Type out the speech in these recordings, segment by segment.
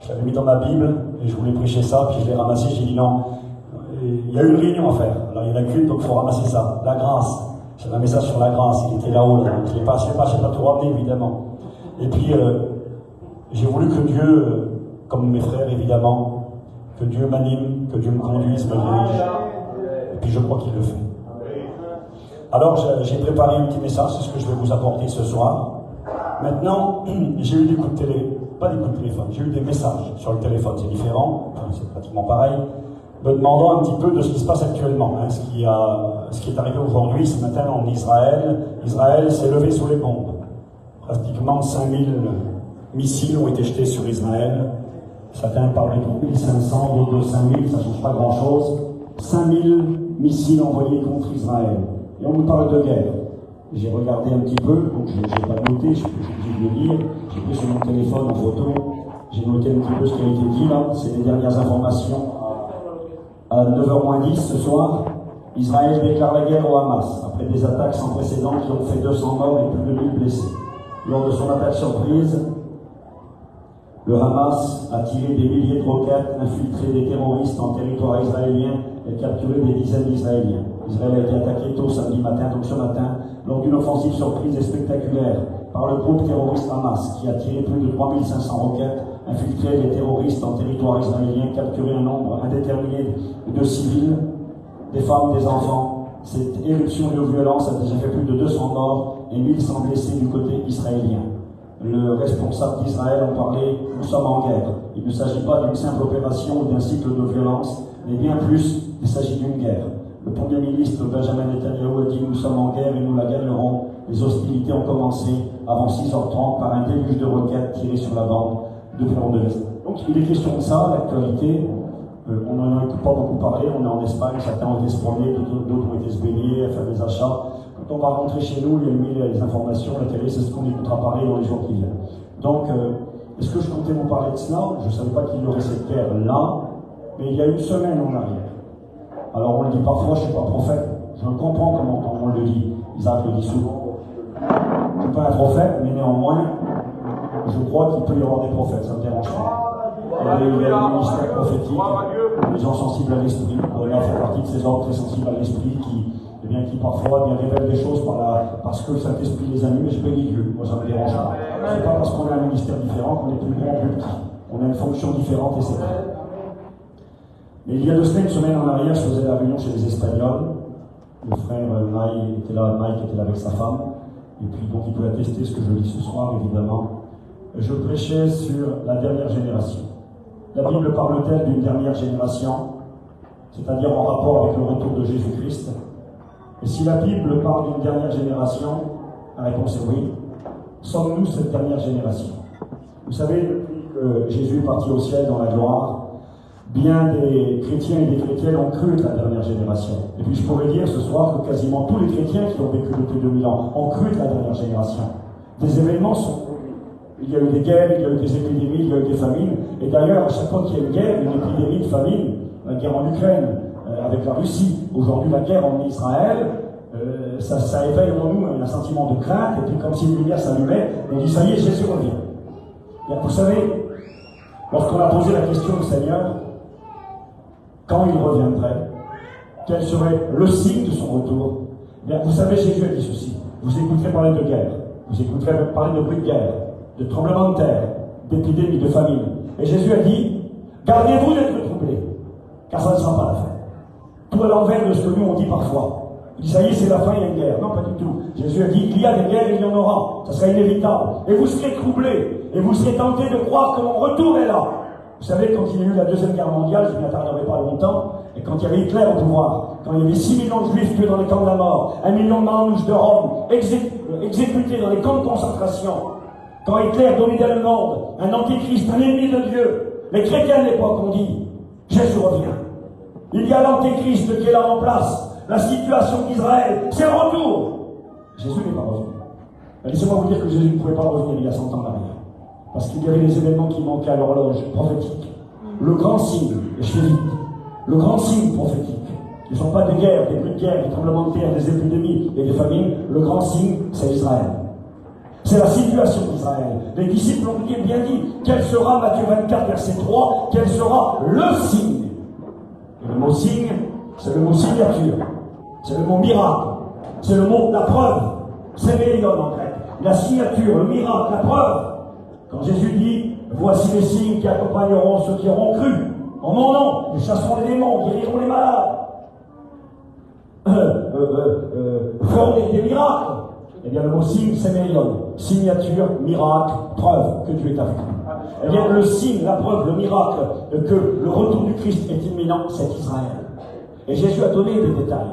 Je l'avais mis dans ma Bible et je voulais prêcher ça, puis je l'ai ramassé, j'ai dit non. Il y a eu une réunion à faire. Alors il y en a qu'une, donc il faut ramasser ça. La grâce. J'avais un message sur la grâce, il était là-haut. Là. Je n'ai pas tout ramené, évidemment. Et puis, j'ai voulu que Dieu, comme mes frères, évidemment, que Dieu m'anime, que Dieu me conduise, me dirige. Et puis je crois qu'il le fait. Alors j'ai préparé un petit message, c'est ce que je vais vous apporter ce soir. Maintenant, j'ai eu des coups de télé, pas des coups de téléphone, j'ai eu des messages sur le téléphone, c'est différent, enfin, c'est pratiquement pareil, me demandant un petit peu de ce qui se passe actuellement, hein, ce qui est arrivé aujourd'hui, ce matin en Israël. Israël s'est levé sous les bombes. Pratiquement 5000 missiles ont été jetés sur Israël. Certains parlent de 1500, d'autres de 5000, ça ne change pas grand-chose. 5000 missiles envoyés contre Israël. Et on nous parle de guerre. J'ai regardé un petit peu, donc je n'ai pas noté, je suis obligé de le lire. J'ai pris sur mon téléphone en photo, j'ai noté un petit peu ce qui a été dit là. C'est les dernières informations. À 9h-10 ce soir, Israël déclare la guerre au Hamas, après des attaques sans précédent qui ont fait 200 morts et plus de 1000 blessés. Lors de son attaque surprise, le Hamas a tiré des milliers de roquettes, infiltré des terroristes en territoire israélien et capturé des dizaines d'Israéliens. Israël a été attaqué tôt samedi matin, donc ce matin, lors d'une offensive surprise et spectaculaire par le groupe terroriste Hamas, qui a tiré plus de 3500 roquettes, infiltré des terroristes en territoire israélien, capturé un nombre indéterminé de civils, des femmes, des enfants. Cette éruption de violence a déjà fait plus de 200 morts et 1100 blessés du côté israélien. Le responsable d'Israël en parlait, nous sommes en guerre. Il ne s'agit pas d'une simple opération ou d'un cycle de violence, mais bien plus, il s'agit d'une guerre. Le Premier ministre Benjamin Netanyahu a dit nous sommes en guerre et nous la gagnerons. Les hostilités ont commencé avant 6h30 par un déluge de roquettes tirées sur la bande de front de l'Est. Donc il est question de ça, l'actualité. On n'en écoute pas beaucoup parler, on est en Espagne, certains ont été se promener, d'autres ont été se baigner, à faire des achats. Quand on va rentrer chez nous, il y a mis les informations, la télé, c'est ce qu'on écoutera parler dans les jours qui viennent. Donc, est-ce que je comptais vous parler de cela? Je ne savais pas qu'il y aurait cette guerre là, mais il y a une semaine en arrière. Alors on le dit parfois, je ne suis pas prophète, je comprends comment on le dit. Isaac le dit souvent. Je ne suis pas un prophète, mais néanmoins, je crois qu'il peut y avoir des prophètes, ça ne me dérange pas. Il y a le ministère prophétique, les gens sensibles à l'esprit. Là, fait partie de ces hommes très sensibles à l'esprit qui parfois révèlent des choses parce que le Saint-Esprit les anime, mais je bénis Dieu. Moi, ça ne me dérange pas. C'est pas parce qu'on a un ministère différent qu'on est plus grand ou plus petit. On a une fonction différente et c'est vrai. Mais il y a 2 semaines, une semaine en arrière, je faisais la réunion chez les Espagnols. Le frère Mike était là avec sa femme. Et puis, donc, il peut attester ce que je lis ce soir, évidemment. Je prêchais sur la dernière génération. La Bible parle-t-elle d'une dernière génération, c'est-à-dire en rapport avec le retour de Jésus-Christ? Et si la Bible parle d'une dernière génération, la réponse est oui. Sommes-nous cette dernière génération? Vous savez, depuis que Jésus est parti au ciel dans la gloire, bien des chrétiens et des chrétiennes ont cru être la dernière génération. Et puis je pourrais dire ce soir que quasiment tous les chrétiens qui ont vécu depuis 2000 ans ont cru être la dernière génération. Des événements sont... Il y a eu des guerres, il y a eu des épidémies, il y a eu des famines. Et d'ailleurs, à chaque fois qu'il y a une guerre, une épidémie de famine, la guerre en Ukraine, avec la Russie, aujourd'hui la guerre en Israël, ça éveille en nous un sentiment de crainte, et puis comme si une lumière s'allumait, on dit ça y est, Jésus revient. Bien, vous savez, lorsqu'on a posé la question au Seigneur, quand il reviendrait, quel serait le signe de son retour? Bien, vous savez, Jésus a dit ceci. Vous écouterez parler de guerre, vous écouterez parler de bruit de guerre, de tremblements de terre, d'épidémies, de famine. Et Jésus a dit, gardez-vous d'être troublés, car ça ne sera pas la fin. Tout à l'envers de ce que nous on dit parfois. Il dit, ça y est, c'est la fin, il y a une guerre. Non, pas du tout. Jésus a dit, il y a des guerres, il y en aura. Ça sera inévitable. Et vous serez troublés. Et vous serez tentés de croire que mon retour est là. Vous savez, quand il y a eu la Deuxième Guerre mondiale, je n'y attarderai pas longtemps, et quand il y avait Hitler au pouvoir, quand il y avait 6 millions de juifs tués dans les camps de la mort, 1 million de manouches de Rome, exécutés dans les camps de concentration, quand Hitler dominait le monde, un antéchrist, un ennemi de Dieu, les chrétiens de l'époque ont dit, Jésus revient. Il y a l'antéchrist qui est là en place. La situation d'Israël, c'est le retour. Jésus n'est pas revenu. Laissez-moi vous dire que Jésus ne pouvait pas revenir il y a 100 ans en arrière. Parce qu'il y avait des événements qui manquaient à l'horloge prophétique. Le grand signe, et je fais vite, le grand signe prophétique, ce ne sont pas des guerres, des bruits de guerre, des tremblements de terre, des épidémies et des famines. Le grand signe, c'est Israël. C'est la situation d'Israël. Les disciples ont bien dit, quel sera, Matthieu 24, verset 3, quel sera le signe? Et le mot signe, c'est le mot signature, c'est le mot miracle, c'est le mot la preuve, c'est mélion en grec. La signature, le miracle, la preuve. Quand Jésus dit, voici les signes qui accompagneront ceux qui auront cru. En mon nom, ils chasseront les démons, guériront les malades, feront des miracles. Eh bien, le mot signe, c'est mélion. Signature, miracle, preuve que Dieu est avec nous. Eh bien, le signe, la preuve, le miracle que le retour du Christ est imminent, c'est Israël. Et Jésus a donné des détails.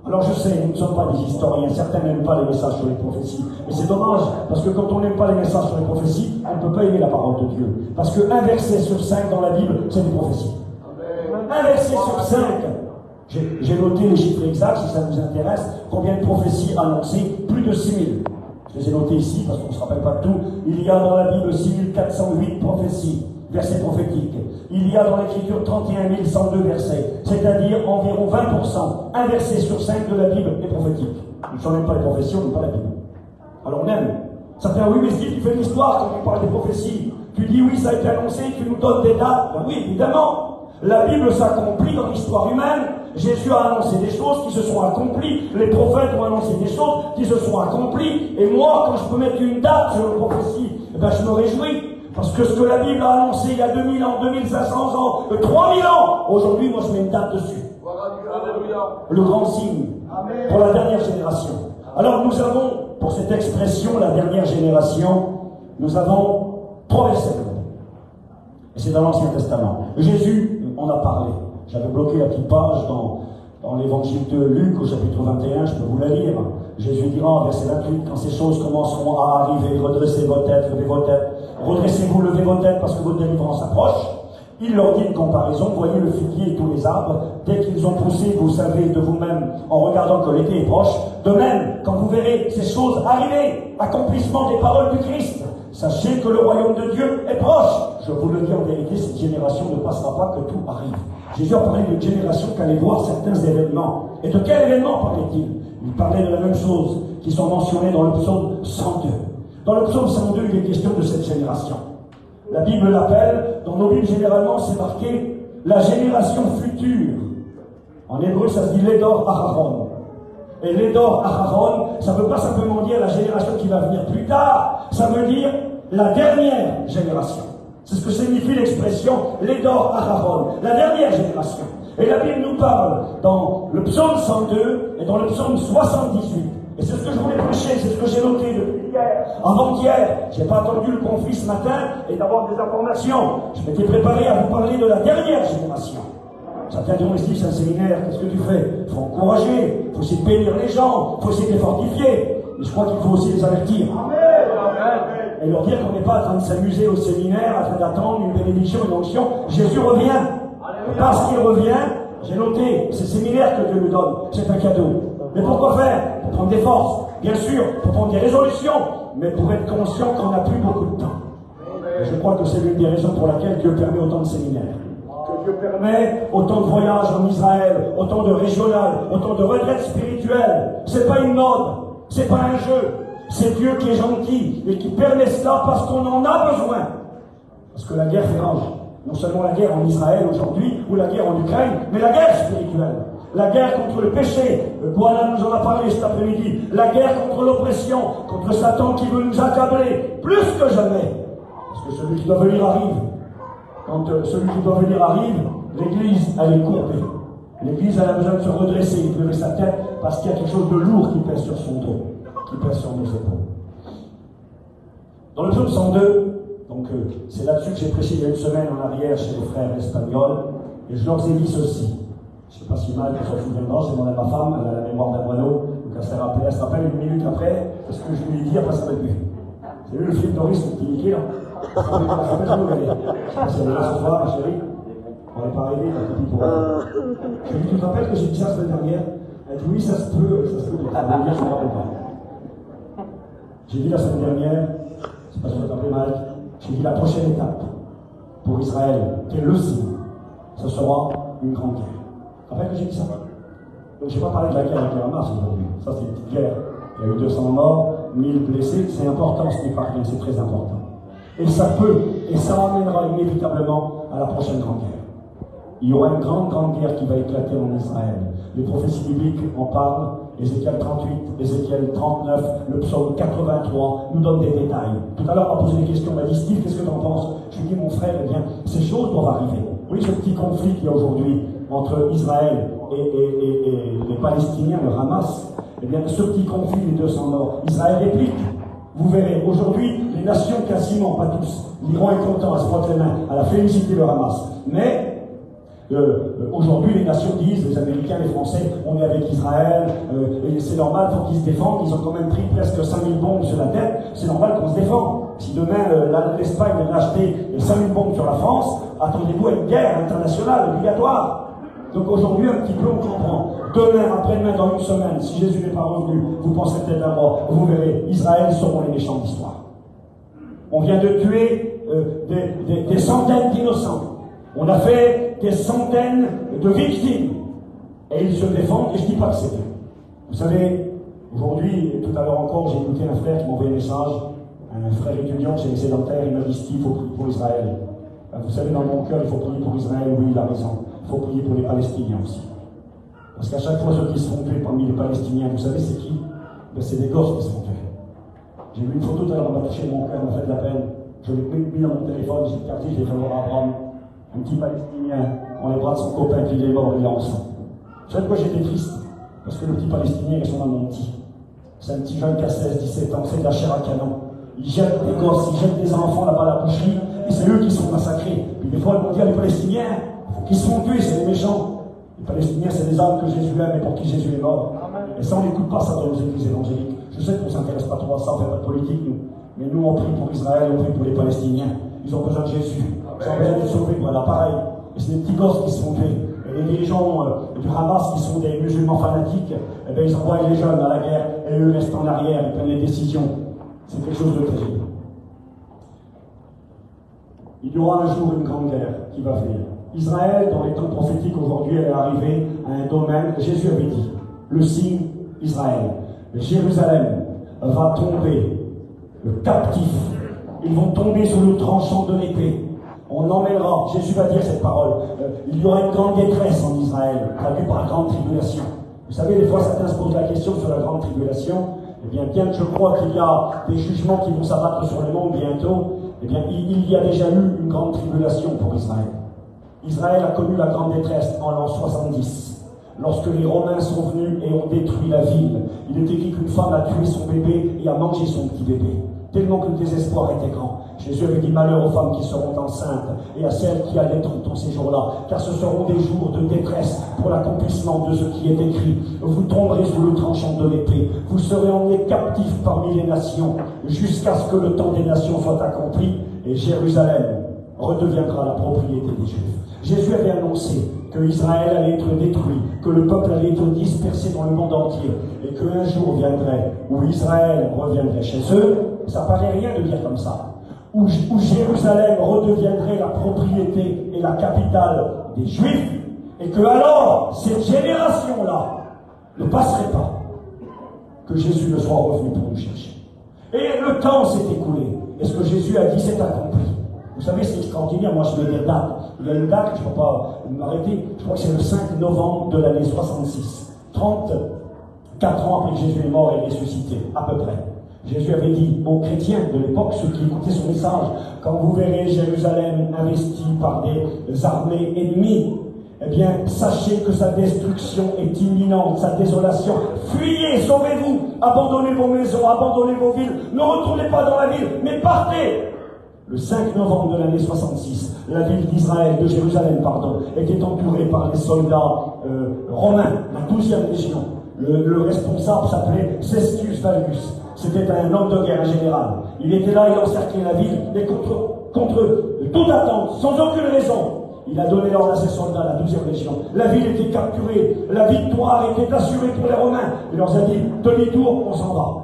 Alors je sais, nous ne sommes pas des historiens, certains n'aiment pas les messages sur les prophéties. Et c'est dommage, parce que quand on n'aime pas les messages sur les prophéties, on ne peut pas aimer la parole de Dieu. Parce qu'un verset sur 5 dans la Bible, c'est des prophéties. Un verset sur 5. J'ai noté les chiffres exacts, si ça vous intéresse, combien de prophéties annoncées, plus de 6000. Je les ai notées ici, parce qu'on ne se rappelle pas de tout. Il y a dans la Bible 6408 prophéties, versets prophétiques. Il y a dans l'Écriture 31 102 versets, c'est-à-dire environ 20%. Un verset sur 5 de la Bible est prophétique. Nous n'aimons pas les prophéties, on n'aime pas la Bible. Alors on aime. Ça fait, oui, mais Steve, tu fais l'histoire quand on parle des prophéties. Tu dis, oui, ça a été annoncé, tu nous donnes des dates. Ben oui, évidemment. La Bible s'accomplit dans l'histoire humaine. Jésus a annoncé des choses qui se sont accomplies. Les prophètes ont annoncé des choses qui se sont accomplies. Et moi, quand je peux mettre une date sur une prophétie, ben je me réjouis. Parce que ce que la Bible a annoncé il y a 2000 ans, 2500 ans, 3000 ans, aujourd'hui, moi je mets une date dessus. Le grand signe pour la dernière génération. Alors nous avons, pour cette expression, la dernière génération, nous avons 3 versets. Et c'est dans l'Ancien Testament. Jésus en a parlé. J'avais bloqué la petite page dans l'évangile de Luc au chapitre 21, je peux vous la lire. Jésus dira en verset 28, quand ces choses commenceront à arriver, redressez vos têtes, levez vos têtes, redressez-vous, levez vos têtes parce que votre délivrance approche. Il leur dit une comparaison, voyez le figuier et tous les arbres, dès qu'ils ont poussé, vous savez de vous-même, en regardant que l'été est proche, de même, quand vous verrez ces choses arriver, accomplissement des paroles du Christ, sachez que le royaume de Dieu est proche. Je vous le dis en vérité, cette génération ne passera pas que tout arrive. Jésus a parlé d'une génération qui allait voir certains événements. Et de quel événement parlait-il? Il parlait de la même chose qui sont mentionnés dans le psaume 102. Dans le psaume 102, il est question de cette génération. La Bible l'appelle, dans nos Bibles généralement, c'est marqué la génération future. En hébreu, ça se dit l'Edor Aharon. Et l'Edor Aharon, ça ne veut pas simplement dire la génération qui va venir plus tard, ça veut dire la dernière génération. C'est ce que signifie l'expression l'Edor Aharon, la dernière génération. Et la Bible nous parle dans le psaume 102 et dans le psaume 78. Et c'est ce que je voulais prêcher, c'est ce que j'ai noté depuis hier, avant-hier. Je n'ai pas attendu le conflit ce matin et d'avoir des informations. Je m'étais préparé à vous parler de la dernière génération. Certains diront ici, c'est un séminaire, qu'est-ce que tu fais? Il faut encourager, il faut essayer de bénir les gens, il faut essayer de les fortifier. Mais je crois qu'il faut aussi les avertir. Et leur dire qu'on n'est pas en train de s'amuser au séminaire, en train d'attendre une bénédiction, une onction. Jésus revient. Et parce qu'il revient, j'ai noté, c'est le séminaire que Dieu nous donne, c'est un cadeau. Mais pourquoi faire? Pour prendre des forces, bien sûr, pour prendre des résolutions, mais pour être conscient qu'on n'a plus beaucoup de temps. Et je crois que c'est l'une des raisons pour laquelle Dieu permet autant de séminaires. Que Dieu permet autant de voyages en Israël, autant de régionales, autant de retraites spirituelles. C'est pas une mode, c'est pas un jeu. C'est Dieu qui est gentil et qui permet cela parce qu'on en a besoin. Parce que la guerre fait rage. Non seulement la guerre en Israël aujourd'hui, ou la guerre en Ukraine, mais la guerre spirituelle. La guerre contre le péché. Boana nous en a parlé cet après-midi. La guerre contre l'oppression, contre Satan qui veut nous accabler, plus que jamais. Parce que celui qui doit venir arrive. Quand celui qui doit venir arrive, l'Église, elle est courbée. L'Église, elle a besoin de se redresser, de lever sa tête, parce qu'il y a quelque chose de lourd qui pèse sur son dos, qui pèse sur nos épaules. Dans le psaume 102, donc c'est là-dessus que j'ai prêché il y a une semaine en arrière chez les frères espagnols, et je leur ai dit ceci. Je ne sais pas si mal que ça se souviendra, j'ai demandé à ma femme, elle a la mémoire d'un moineau, donc elle se rappelle une minute après, parce que je lui ai dit, après ça va être plus. Vous avez vu le film Doris, le petit Mickey là? Ça va pas nous regarder. C'est là ce soir, ma chérie. On n'est pas arrivé, la copie pour elle. Je lui ai dit, tu te rappelles que j'ai dit ça la semaine dernière? Elle dit, oui, ça se peut, je ne me rappelle pas. J'ai dit la semaine dernière, c'est pas si vous t'appelez Mike, j'ai dit la prochaine étape pour Israël, quel est le signe? Ce sera une grande guerre. Tu te rappelles que j'ai dit ça? Donc je n'ai pas parlé de la guerre avec le Hamas aujourd'hui. Ça, c'est une petite guerre. Il y a eu 200 morts, 000 blessés, c'est important, ce n'est pas rien, c'est très important. Et ça peut, et ça emmènera inévitablement à la prochaine grande guerre. Il y aura une grande guerre qui va éclater en Israël. Les prophéties bibliques en parlent. Ézéchiel 38, Ézéchiel 39, le psaume 83 nous donnent des détails. Tout à l'heure, on m'a posé des questions, on m'a dit, Steve, qu'est-ce que tu en penses? Je lui ai dit, mon frère, eh bien, ces choses doivent arriver. Oui, ce petit conflit qu'il y a aujourd'hui entre Israël et les Palestiniens, le Hamas, eh bien, ce petit conflit, les 200 morts, Israël réplique. Vous verrez, aujourd'hui, les nations quasiment, pas tous, l'Iran est content à se frotter les mains, à la féliciter le Hamas. Mais, aujourd'hui, les nations disent, les Américains, les Français, on est avec Israël, et c'est normal, il faut qu'ils se défendent, ils ont quand même pris presque 5000 bombes sur la tête, c'est normal qu'on se défende. Si demain, l'Espagne vient acheter 5000 bombes sur la France, attendez-vous à une guerre internationale obligatoire. Donc aujourd'hui, un petit peu, on comprend. Demain, après-demain, dans une semaine, si Jésus n'est pas revenu, vous pensez peut-être à moi, vous verrez, Israël seront les méchants d'histoire. On vient de tuer des centaines d'innocents. On a fait des centaines de victimes. Et ils se défendent, et je ne dis pas que c'est vrai. Vous savez, aujourd'hui, tout à l'heure encore, j'ai écouté un frère qui m'a envoyé un message, un frère étudiant chez les sédentaires, il m'a dit, Steve, il faut prier pour Israël. Vous savez, dans mon cœur, il faut prier pour Israël, oui, il a raison. Il faut prier pour les Palestiniens aussi. Parce qu'à chaque fois, ceux qui se font tuer parmi les Palestiniens, vous savez, c'est qui? Ben, c'est des gosses qui se font tuer. J'ai vu une photo tout à l'heure, on m'a touché mon cœur, on m'a fait de la peine. Je l'ai mis dans mon téléphone, j'ai regardé, je l'ai fait voir à Abraham. Un petit Palestinien, dans les bras de son copain, puis il est mort, il est en sang. Vous savez pourquoi j'étais triste? Parce que le petit Palestinien, ils sont dans mon petit. C'est un petit jeune qui a 16, 17 ans, c'est de la chair à canon. Ils jettent des gosses, ils jettent des enfants là-bas à la boucherie, et c'est eux qui sont massacrés. Puis des fois, ils vont dire, les Palestiniens, qui se font tuer, c'est les méchants. Les Palestiniens, c'est les âmes que Jésus aime et pour qui Jésus est mort. Et ça, on n'écoute pas ça dans les églises évangéliques. Je sais qu'on ne s'intéresse pas trop à ça, on ne fait pas de politique, nous. Mais nous, on prie pour Israël, on prie pour les Palestiniens. Ils ont besoin de Jésus. Ils ont besoin d'être sauvés, voilà, pareil. Et c'est des petits gosses qui se font tuer. Et les dirigeants du Hamas, qui sont des musulmans fanatiques, eh bien, ils envoient les jeunes à la guerre, et eux restent en arrière, ils prennent les décisions. C'est quelque chose de terrible. Il y aura un jour une grande guerre qui va venir. Israël, dans les temps prophétiques aujourd'hui, elle est arrivée à un domaine, Jésus avait dit, le signe Israël. Jérusalem va tomber, le captif, ils vont tomber sous le tranchant de l'épée. On emmènera, Jésus va dire cette parole, il y aura une grande détresse en Israël, traduite par grande tribulation. Vous savez, des fois, certains se posent la question sur la grande tribulation. Eh bien que je crois qu'il y a des jugements qui vont s'abattre sur le monde bientôt, eh bien, il y a déjà eu une grande tribulation pour Israël. Israël a connu la grande détresse en l'an 70, lorsque les Romains sont venus et ont détruit la ville. Il est écrit qu'une femme a tué son bébé et a mangé son petit bébé, tellement que le désespoir était grand. Jésus avait dit malheur aux femmes qui seront enceintes et à celles qui allaiteront dans ces jours-là, car ce seront des jours de détresse pour l'accomplissement de ce qui est écrit. Vous tomberez sous le tranchant de l'épée, vous serez emmenés captifs parmi les nations, jusqu'à ce que le temps des nations soit accompli, et Jérusalem redeviendra la propriété des Juifs. Jésus avait annoncé que Israël allait être détruit, que le peuple allait être dispersé dans le monde entier, et qu'un jour viendrait où Israël reviendrait chez eux. Ça paraît rien de dire comme ça. Où Jérusalem redeviendrait la propriété et la capitale des Juifs, et que alors, cette génération-là ne passerait pas que Jésus ne soit revenu pour nous chercher. Et le temps s'est écoulé, et ce que Jésus a dit s'est accompli. Vous savez, c'est extraordinaire, moi je mets des dates. Il y a une date, je ne peux pas m'arrêter, je crois que c'est le 5 novembre de l'année 66. 34 ans après que Jésus est mort et ressuscité, à peu près. Jésus avait dit aux chrétiens de l'époque, ceux qui écoutaient son message, quand vous verrez Jérusalem investie par des armées ennemies, eh bien, sachez que sa destruction est imminente, sa désolation. Fuyez, sauvez-vous, abandonnez vos maisons, abandonnez vos villes, ne retournez pas dans la ville, mais partez. Le 5 novembre de l'année 66, la ville d'Israël, de Jérusalem, pardon, était entourée par les soldats romains, la 12e légion. Le responsable s'appelait Cestius Valgus. C'était un homme de guerre, un général. Il était là, il encerclait la ville, mais contre toute attente, sans aucune raison. Il a donné l'ordre à ses soldats, la 12e légion. La ville était capturée, la victoire était assurée pour les Romains. Il leur a dit, demi-tour, on s'en va.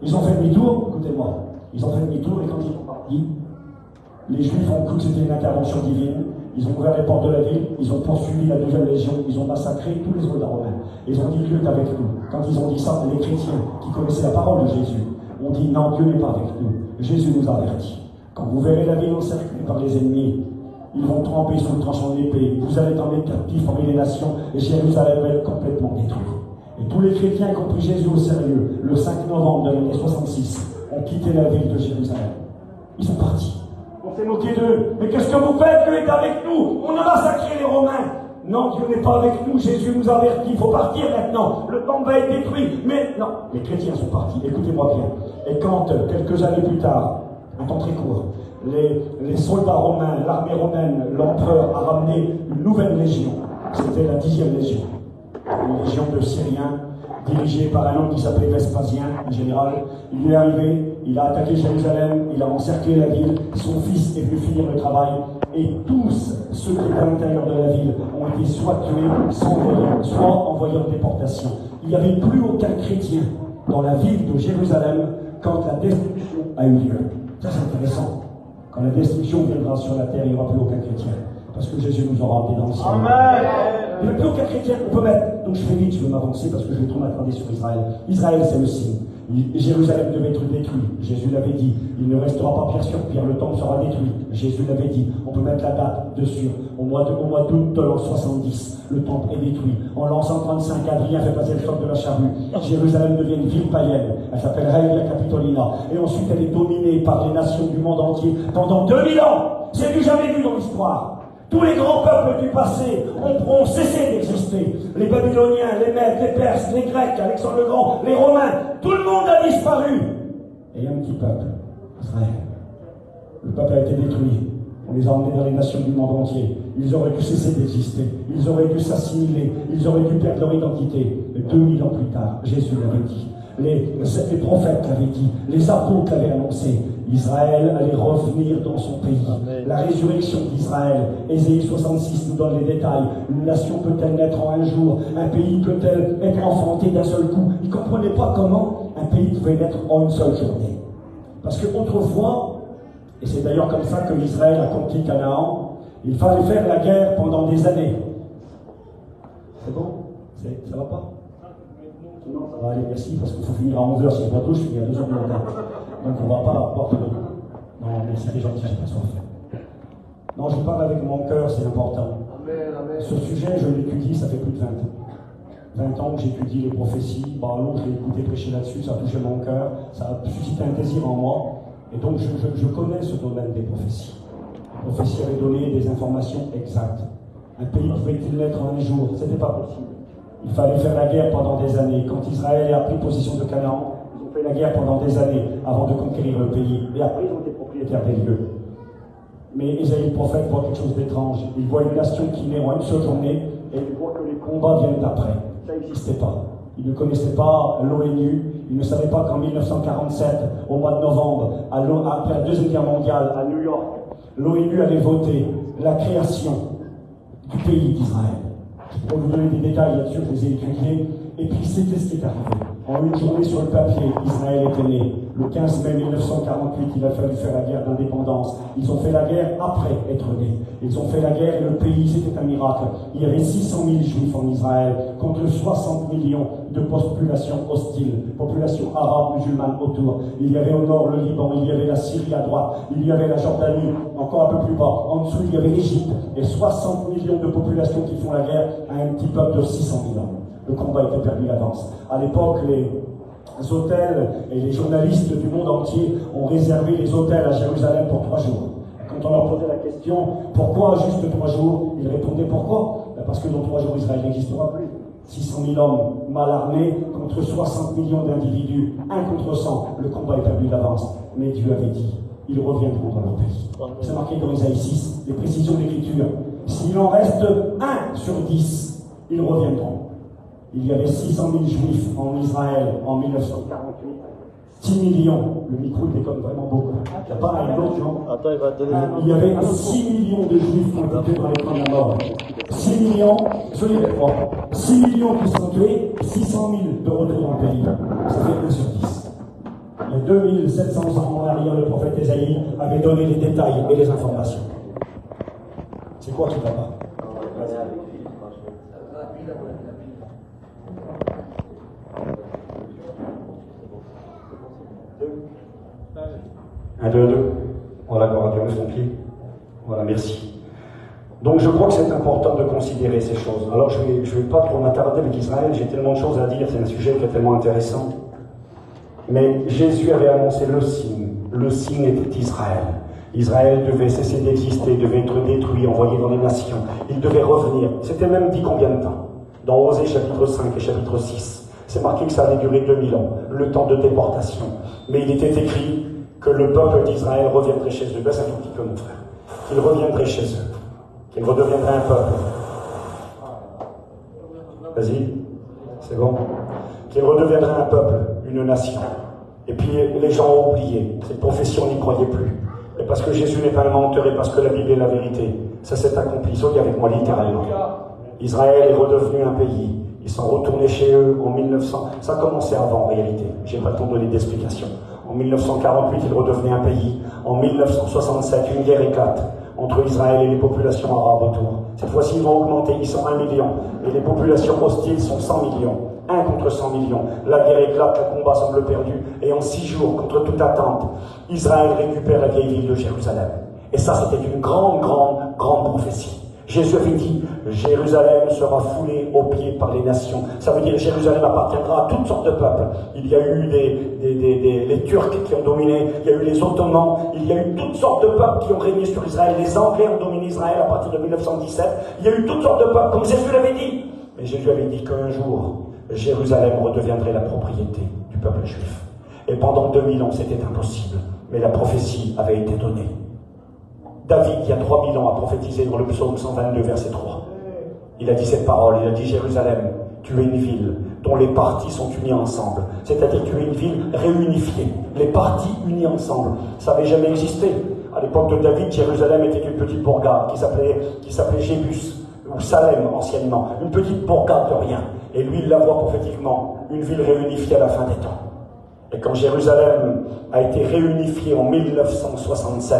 Ils ont fait demi-tour, écoutez-moi, ils ont fait demi-tour et quand ils sont partis, les Juifs ont cru que c'était une intervention divine. Ils ont ouvert les portes de la ville, ils ont poursuivi la deuxième légion, ils ont massacré tous les soldats romains. Ils ont dit Dieu est avec nous. Quand ils ont dit ça, les chrétiens qui connaissaient la parole de Jésus ont dit non, Dieu n'est pas avec nous. Jésus nous a avertis. Quand vous verrez la ville encerclée par les ennemis, ils vont tremper sous le tranchant de l'épée. Vous allez tomber captifs parmi les nations et Jérusalem va être complètement détruite. Et tous les chrétiens qui ont pris Jésus au sérieux, le 5 novembre de l'année 66, ont quitté la ville de Jérusalem. Ils sont partis. On s'est moqué d'eux. Mais qu'est-ce que vous faites? Dieu est avec nous. On a massacré les Romains. Non, Dieu n'est pas avec nous. Jésus nous a avertis. Il faut partir maintenant. Le temple va être détruit. Mais non, les chrétiens sont partis. Écoutez-moi bien. Et quand, quelques années plus tard, un temps très court, les soldats romains, l'armée romaine, l'empereur a ramené une nouvelle légion. C'était la 10e légion. Une légion de Syriens, dirigée par un homme qui s'appelait Vespasien, un général. Il est arrivé, il a attaqué Jérusalem, il a encerclé la ville, son fils est venu finir le travail, et tous ceux qui étaient à l'intérieur de la ville ont été soit tués, soit envoyés en déportation. Il n'y avait plus aucun chrétien dans la ville de Jérusalem quand la destruction a eu lieu. Ça, c'est intéressant. Quand la destruction viendra sur la terre, il n'y aura plus aucun chrétien. Parce que Jésus nous aura emmenés dans le ciel. Amen. Il n'y a plus aucun chrétien qu'on peut mettre. Donc je fais vite, je vais m'avancer parce que je vais trop m'attarder sur Israël. Israël, c'est le signe. Jérusalem devait être détruit. Jésus l'avait dit. Il ne restera pas pierre sur pierre. Le temple sera détruit. Jésus l'avait dit. On peut mettre la date dessus. Au mois d'août de l'an 70, le temple est détruit. En l'an 135, Adrien fait passer le choc de la charrue. Jérusalem devient une ville païenne. Elle s'appelle Regia Capitolina. Et ensuite, elle est dominée par les nations du monde entier pendant 2000 ans. C'est du jamais vu dans l'histoire. Tous les grands peuples du passé ont cessé d'exister. Les Babyloniens, les Mèdes, les Perses, les Grecs, Alexandre le Grand, les Romains, tout le monde a disparu. Et il y a un petit peuple, Israël. Le peuple a été détruit. On les a emmenés dans les nations du monde entier. Ils auraient dû cesser d'exister. Ils auraient dû s'assimiler. Ils auraient dû perdre leur identité. Et 2000 ans plus tard, Jésus l'avait dit. Les prophètes l'avaient dit. Les apôtres l'avaient annoncé. Israël allait revenir dans son pays. Amen. La résurrection d'Israël. Ésaïe 66 nous donne les détails. Une nation peut-elle naître en un jour? Un pays peut-elle être enfanté d'un seul coup? Ils ne comprenaient pas comment un pays pouvait naître en une seule journée. Parce qu'autrefois, et c'est d'ailleurs comme ça que Israël a conquis Canaan, il fallait faire la guerre pendant des années. C'est bon? Ça va pas? Non, ça va aller, merci, parce qu'il faut finir à 11h, si je pas tout, je finis à 2h du matin. Donc on ne va pas boire de l'eau. Non, mais c'est gentil, j'ai pas soif. Non, je parle avec mon cœur, c'est important. Amen, amen. Ce sujet, je l'étudie, ça fait plus de 20 ans. 20 ans que j'étudie les prophéties. Bah, l'autre, j'ai écouté prêcher là-dessus, ça a touché mon cœur, ça a suscité un désir en moi. Et donc, je connais ce domaine des prophéties. Les prophéties avaient donné des informations exactes. Un pays pouvait-il naître en un jour? Ce n'était pas possible. Il fallait faire la guerre pendant des années. Quand Israël a pris possession de Canaan, ils ont fait la guerre pendant des années avant de conquérir le pays. Et après, ils ont été propriétaires des lieux. Mais Isaïe le prophète voit quelque chose d'étrange. Il voit une nation qui naît en une seule journée et il voit que les combats viennent après. Ça n'existait pas. Il ne connaissait pas l'ONU. Il ne savait pas qu'en 1947, au mois de novembre, après la Deuxième Guerre mondiale, à New York, l'ONU avait voté la création du pays d'Israël. Je pourrais vous donner des détails là-dessus, je les ai étudiés. Et puis c'était ce qui est arrivé. En une journée sur le papier, Israël était né. Le 15 mai 1948, il a fallu faire la guerre d'indépendance. Ils ont fait la guerre après être nés. Ils ont fait la guerre et le pays, c'était un miracle. Il y avait 600 000 juifs en Israël contre 60 millions de population hostile, population arabe, musulmane autour. Il y avait au nord le Liban, il y avait la Syrie à droite, il y avait la Jordanie, encore un peu plus bas. En dessous, il y avait l'Égypte. Et 60 millions de populations qui font la guerre à un petit peuple de 600 000 hommes. Le combat était perdu d'avance. À l'époque, les hôtels et les journalistes du monde entier ont réservé les hôtels à Jérusalem pour 3 jours. Quand on leur posait la question, pourquoi juste 3 jours, ils répondaient pourquoi? Parce que dans 3 jours, Israël n'existera plus. 600 000 hommes mal armés contre 60 millions d'individus, 1 contre 100, le combat est perdu d'avance. Mais Dieu avait dit, ils reviendront dans leur pays. C'est marqué dans Isaïe 6, les précisions de l'écriture. S'il en reste 1 sur 10, ils reviendront. Il y avait 600 000 juifs en Israël en 1948. 6 millions, le micro déconne vraiment beaucoup. Il n'y a pas un autre, non? Attends, il va te donner. Il y avait 6 millions de juifs qui ont été dans les camps de la mort. 6 millions, soyez avec moi. 6 millions qui sont tués, 600 000 de retour dans le pays. Ça fait 1 sur 10. Il y a 2700 ans en arrière, le prophète Ésaïe avait donné les détails et les informations. C'est quoi qui va pas? Un, deux. Voilà, gloire à Dieu, lève ton pied. Voilà, merci. Donc je crois que c'est important de considérer ces choses. Alors je vais pas trop m'attarder avec Israël, j'ai tellement de choses à dire, c'est un sujet qui est tellement intéressant. Mais Jésus avait annoncé le signe était Israël. Israël devait cesser d'exister, devait être détruit, envoyé dans les nations. Il devait revenir. C'était même dit combien de temps? Dans Osée chapitre 5 et chapitre 6. C'est marqué que ça allait durer 2000 ans, le temps de déportation. Mais il était écrit que le peuple d'Israël reviendrait chez eux. Baisse un tout petit peu, mon frère. Qu'il reviendrait chez eux. Qu'il redeviendrait un peuple. Vas-y, c'est bon. Qu'il redeviendrait un peuple, une nation. Et puis les gens ont oublié. Cette prophétie, on n'y croyait plus. Et parce que Jésus n'est pas un menteur et parce que la Bible est la vérité, ça s'est accompli. Soyez avec moi littéralement. Israël est redevenu un pays. Ils sont retournés chez eux en 1900. Ça a commencé avant en réalité. Je n'ai pas le temps de donner d'explication. En 1948, ils redevenaient un pays. En 1967, une guerre éclate entre Israël et les populations arabes autour. Cette fois-ci, ils vont augmenter. Ils sont 1 million. Et les populations hostiles sont 100 millions. 1 contre 100 millions. La guerre éclate, le combat semble perdu. Et en 6 jours, contre toute attente, Israël récupère la vieille ville de Jérusalem. Et ça, c'était une grande prophétie. Jésus avait dit, Jérusalem sera foulée aux pieds par les nations. Ça veut dire que Jérusalem appartiendra à toutes sortes de peuples. Il y a eu les Turcs qui ont dominé, il y a eu les Ottomans, il y a eu toutes sortes de peuples qui ont régné sur Israël. Les Anglais ont dominé Israël à partir de 1917. Il y a eu toutes sortes de peuples, comme Jésus l'avait dit. Mais Jésus avait dit qu'un jour, Jérusalem redeviendrait la propriété du peuple juif. Et pendant 2000 ans, c'était impossible. Mais la prophétie avait été donnée. David, il y a 3000 ans, a prophétisé dans le psaume 122, verset 3. Il a dit cette parole, il a dit Jérusalem, tu es une ville dont les parties sont unies ensemble. C'est-à-dire tu es une ville réunifiée. Les parties unies ensemble. Ça n'avait jamais existé. À l'époque de David, Jérusalem était une petite bourgade qui s'appelait Jébus, ou Salem anciennement. Une petite bourgade de rien. Et lui, il la voit prophétiquement, une ville réunifiée à la fin des temps. Et quand Jérusalem a été réunifiée en 1967,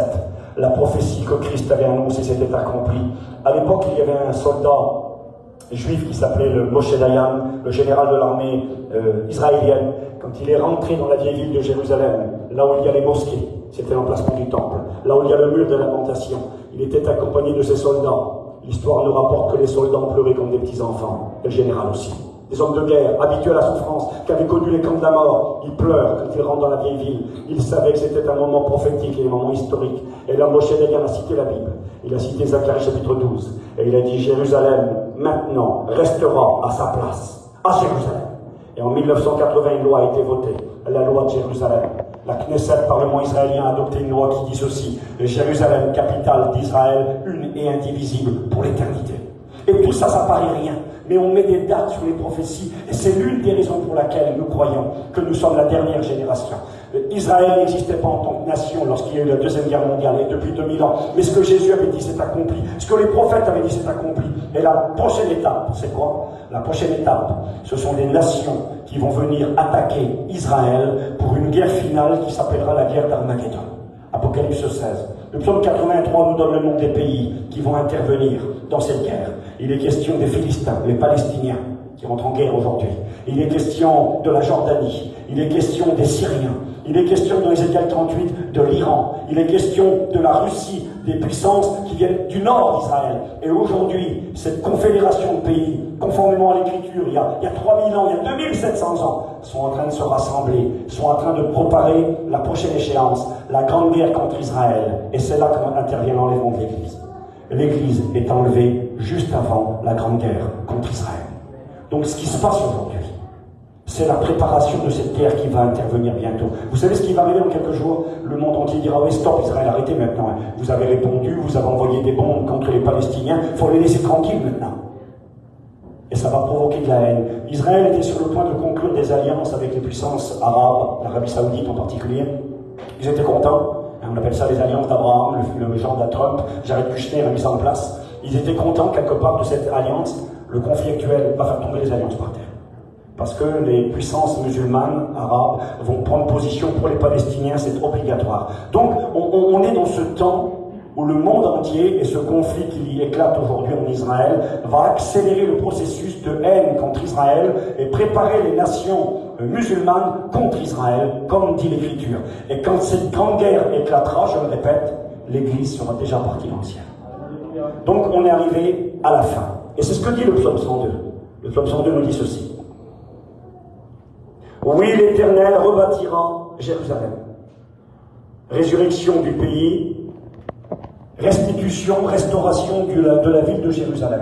la prophétie que Christ avait annoncée s'était accomplie. À l'époque, il y avait un soldat juif qui s'appelait le Moshe Dayan, le général de l'armée israélienne. Quand il est rentré dans la vieille ville de Jérusalem, là où il y a les mosquées, c'était l'emplacement du temple, là où il y a le mur de lamentation, il était accompagné de ses soldats. L'histoire nous rapporte que les soldats ont pleuré comme des petits-enfants, et le général aussi. Des hommes de guerre, habitués à la souffrance, qui avaient connu les camps de la mort, ils pleurent quand ils rentrent dans la vieille ville. Ils savaient que c'était un moment prophétique et un moment historique. Et là, Moshe Dayan a cité la Bible. Il a cité Zacharie chapitre 12. Et il a dit, Jérusalem, maintenant, restera à sa place, à Jérusalem. Et en 1980, une loi a été votée, la loi de Jérusalem. La Knesset, le Parlement israélien, a adopté une loi qui dit ceci, Jérusalem, capitale d'Israël, une et indivisible pour l'éternité. Et tout ça, ça paraît rien. Mais on met des dates sur les prophéties, et c'est l'une des raisons pour laquelle nous croyons que nous sommes la dernière génération. Israël n'existait pas en tant que nation lorsqu'il y a eu la Deuxième Guerre mondiale, et depuis 2000 ans. Mais ce que Jésus avait dit, c'est accompli. Ce que les prophètes avaient dit, c'est accompli. Et la prochaine étape, c'est quoi? La prochaine étape, ce sont des nations qui vont venir attaquer Israël pour une guerre finale qui s'appellera la guerre d'Armageddon. Apocalypse 16. Le psaume 83 nous donne le nom des pays qui vont intervenir dans cette guerre. Il est question des Philistins, les Palestiniens, qui rentrent en guerre aujourd'hui. Il est question de la Jordanie. Il est question des Syriens. Il est question dans Ézéchiel 38 de l'Iran. Il est question de la Russie, des puissances qui viennent du nord d'Israël. Et aujourd'hui, cette confédération de pays, conformément à l'Écriture, il y a 3000 ans, il y a 2700 ans, sont en train de se rassembler, sont en train de préparer la prochaine échéance, la grande guerre contre Israël. Et c'est là qu'intervient l'enlèvement de l'Église. L'Église est enlevée juste avant la grande guerre contre Israël. Donc ce qui se passe aujourd'hui, c'est la préparation de cette guerre qui va intervenir bientôt. Vous savez ce qui va arriver dans quelques jours? Le monde entier dira, oui, stop, Israël, arrêtez maintenant. Vous avez répondu, vous avez envoyé des bombes contre les Palestiniens, il faut les laisser tranquilles maintenant. Et ça va provoquer de la haine. Israël était sur le point de conclure des alliances avec les puissances arabes, l'Arabie Saoudite en particulier. Ils étaient contents. On appelle ça les alliances d'Abraham, le genre de Trump. Jared Kushner a mis ça en place. Ils étaient contents quelque part de cette alliance. Le conflit actuel va faire tomber les alliances par terre. Parce que les puissances musulmanes, arabes, vont prendre position pour les Palestiniens, c'est obligatoire. Donc, on est dans ce temps où le monde entier, et ce conflit qui y éclate aujourd'hui en Israël, va accélérer le processus de haine contre Israël et préparer les nations musulmanes contre Israël, comme dit l'Écriture. Et quand cette grande guerre éclatera, je le répète, l'Église sera déjà partie dans le ciel. Donc on est arrivé à la fin. Et c'est ce que dit le psaume 102. Le psaume 102 nous dit ceci. Oui, l'Éternel rebâtira Jérusalem. Résurrection du pays, restitution, restauration de la ville de Jérusalem.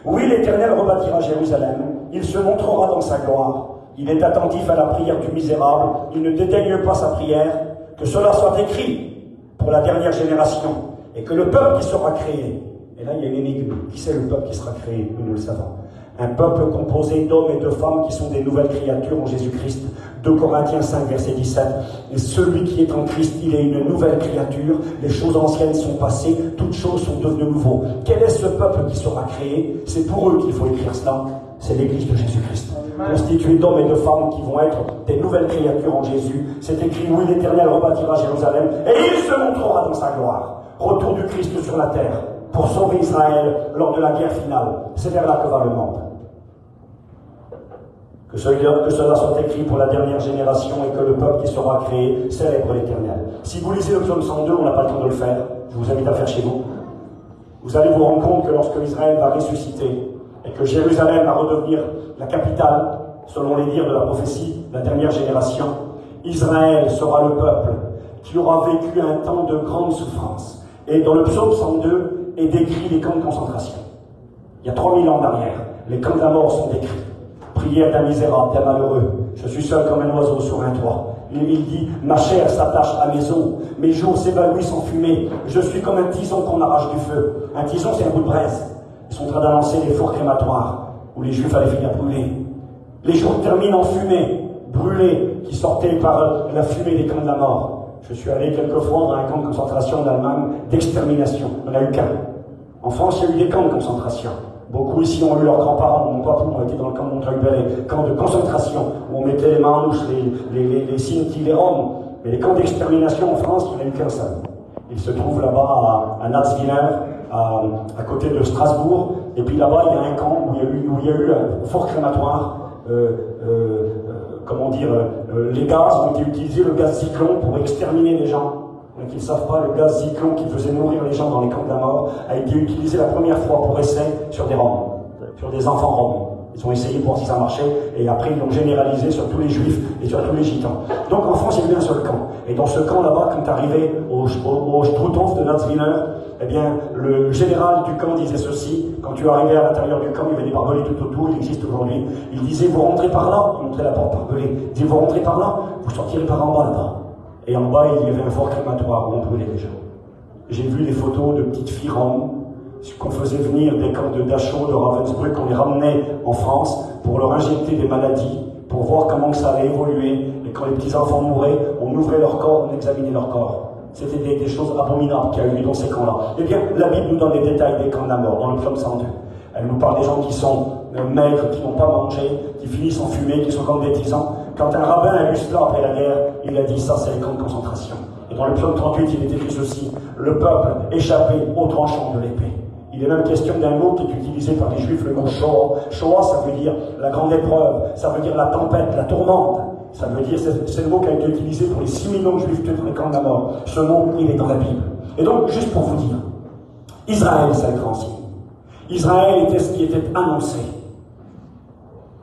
Oui, l'Éternel rebâtira Jérusalem. Il se montrera dans sa gloire. Il est attentif à la prière du misérable. Il ne dédaigne pas sa prière. Que cela soit écrit pour la dernière génération. Et que le peuple qui sera créé, et là il y a une énigme, qui c'est le peuple qui sera créé? Nous le savons. Un peuple composé d'hommes et de femmes qui sont des nouvelles créatures en Jésus-Christ. 2 Corinthiens 5, verset 17. Et celui qui est en Christ, il est une nouvelle créature. Les choses anciennes sont passées, toutes choses sont devenues nouveaux. Quel est ce peuple qui sera créé? C'est pour eux qu'il faut écrire cela. C'est l'Église de Jésus-Christ. Constituée d'hommes et de femmes qui vont être des nouvelles créatures en Jésus. C'est écrit, oui, l'Éternel rebâtira Jérusalem, et il se montrera dans sa gloire. Retour du Christ sur la terre, pour sauver Israël lors de la guerre finale. C'est vers là que va le monde. Que cela soit écrit pour la dernière génération et que le peuple qui sera créé célèbre l'Éternel. Si vous lisez le psaume 102, on n'a pas le temps de le faire, je vous invite à faire chez vous. Vous allez vous rendre compte que lorsque Israël va ressusciter et que Jérusalem va redevenir la capitale, selon les dires de la prophétie, la dernière génération, Israël sera le peuple qui aura vécu un temps de grande souffrance. Et dans le psaume 102 est décrit les camps de concentration. Il y a 3000 ans derrière, les camps de la mort sont décrits. Prière d'un misérable, d'un malheureux. Je suis seul comme un oiseau sur un toit. Il dit, ma chair s'attache à mes os, mes jours s'évanouissent en fumée. Je suis comme un tison qu'on arrache du feu. Un tison, c'est un bout de braise. Ils sont en train d'annoncer les fours crématoires où les Juifs allaient finir brûlés. Les jours terminent en fumée, brûlés, qui sortaient par la fumée des camps de la mort. Je suis allé quelquefois dans un camp de concentration d'Allemagne d'extermination. On n'a eu qu'un. En France, il y a eu des camps de concentration. Beaucoup ici ont eu leurs grands-parents, mon papa ont été dans le camp de Montreuil-Bellay, camp de concentration, où on mettait les mains en louche, les Sinti, les Roms. Mais les camps d'extermination en France, il n'y en a eu qu'un seul. Il se trouve là-bas à Natzwiller, à côté de Strasbourg. Et puis là-bas, il y a un camp où il y a eu un fort crématoire. Les gaz ont été utilisés, le gaz Zyklon, pour exterminer les gens. Donc ils ne savent pas, le gaz Zyklon qui faisait mourir les gens dans les camps de la mort a été utilisé la première fois pour essai sur des Roms, sur des enfants Roms. Ils ont essayé pour voir si ça marchait, et après ils l'ont généralisé sur tous les Juifs et sur tous les Gitans. Donc en France, il y a eu un seul camp. Et dans ce camp là-bas, quand tu arrivais au Struthof de Natzwiller, eh bien, le général du camp disait ceci, quand tu arrivais à l'intérieur du camp, il y avait des barbelés tout autour, il existe aujourd'hui. Il disait, vous rentrez par là, il montrait la porte barbelée. Il disait, vous rentrez par là, vous sortirez par en bas là-bas. Et en bas, il y avait un fort crématoire où on brûlait les gens. J'ai vu des photos de petites filles roms qu'on faisait venir des camps de Dachau, de Ravensbrück, qu'on les ramenait en France pour leur injecter des maladies, pour voir comment ça allait évoluer. Et quand les petits enfants mouraient, on ouvrait leur corps, on examinait leur corps. C'était des choses abominables qu'il y a eu dans ces camps-là. Eh bien, la Bible nous donne les détails des camps de la mort, dans le psaume 102. Elle nous parle des gens qui sont maigres, qui n'ont pas mangé, qui finissent en fumée, qui sont comme des tisans. Quand un rabbin a lu cela après la guerre, il a dit ça, c'est les camps de concentration. Et dans le psaume 38, il est écrit ceci, le peuple échappé au tranchant de l'épée. Il est même question d'un mot qui est utilisé par les Juifs, le mot Shoah. Shoah, ça veut dire la grande épreuve, ça veut dire la tempête, la tourmente. Ça veut dire, c'est le mot qui a été utilisé pour les 6 millions de Juifs tués dans les camps de la mort. Ce mot, il est dans la Bible. Et donc, juste pour vous dire, Israël, c'est le grand signe. Israël était ce qui était annoncé.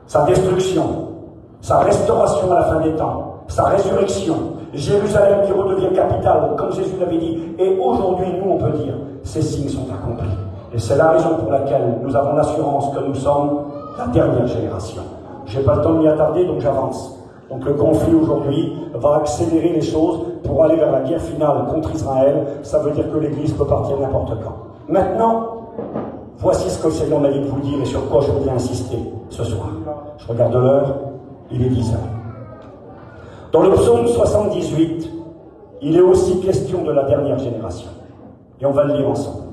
Sa destruction, sa restauration à la fin des temps, sa résurrection, Jérusalem qui redevient capitale, comme Jésus l'avait dit. Et aujourd'hui, nous, on peut dire, ces signes sont accomplis. Et c'est la raison pour laquelle nous avons l'assurance que nous sommes la dernière génération. Je n'ai pas le temps de m'y attarder, donc j'avance. Donc le conflit aujourd'hui va accélérer les choses pour aller vers la guerre finale contre Israël. Ça veut dire que l'Église peut partir n'importe quand. Maintenant, voici ce que le Seigneur m'a dit de vous dire et sur quoi je voudrais insister ce soir. Je regarde l'heure, il est 10 heures. Dans le psaume 78, il est aussi question de la dernière génération. Et on va le lire ensemble.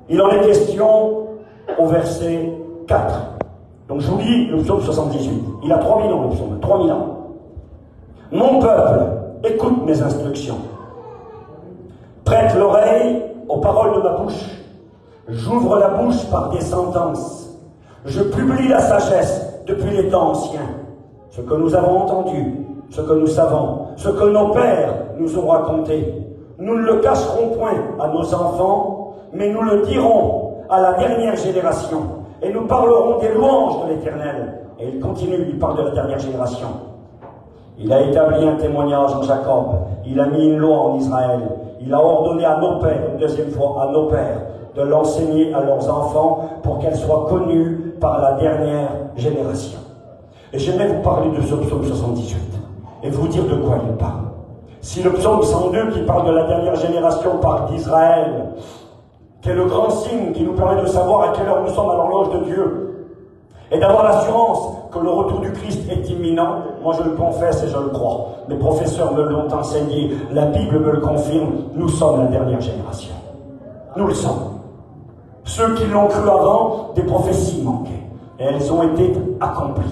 Il en est question au verset 4. Donc je vous lis le psaume 78. Il a 3000 ans le psaume, 3000 ans. Mon peuple, écoute mes instructions. Prête l'oreille aux paroles de ma bouche. J'ouvre la bouche par des sentences. Je publie la sagesse depuis les temps anciens. Ce que nous avons entendu, ce que nous savons, ce que nos pères nous ont raconté. Nous ne le cacherons point à nos enfants, mais nous le dirons à la dernière génération. Et nous parlerons des louanges de l'Éternel. Et il continue, il parle de la dernière génération. Il a établi un témoignage en Jacob. Il a mis une loi en Israël. Il a ordonné à nos pères, une deuxième fois, à nos pères, de l'enseigner à leurs enfants pour qu'elle soit connue par la dernière génération. Et j'aimerais vous parler de ce psaume 78 et vous dire de quoi il parle. Si le psaume 102 qui parle de la dernière génération parle d'Israël, qui est le grand signe qui nous permet de savoir à quelle heure nous sommes à l'horloge de Dieu et d'avoir l'assurance que le retour du Christ est imminent, moi je le confesse et je le crois. Mes professeurs me l'ont enseigné, la Bible me le confirme, nous sommes la dernière génération. Nous le sommes. Ceux qui l'ont cru avant, des prophéties manquaient. Et elles ont été accomplies.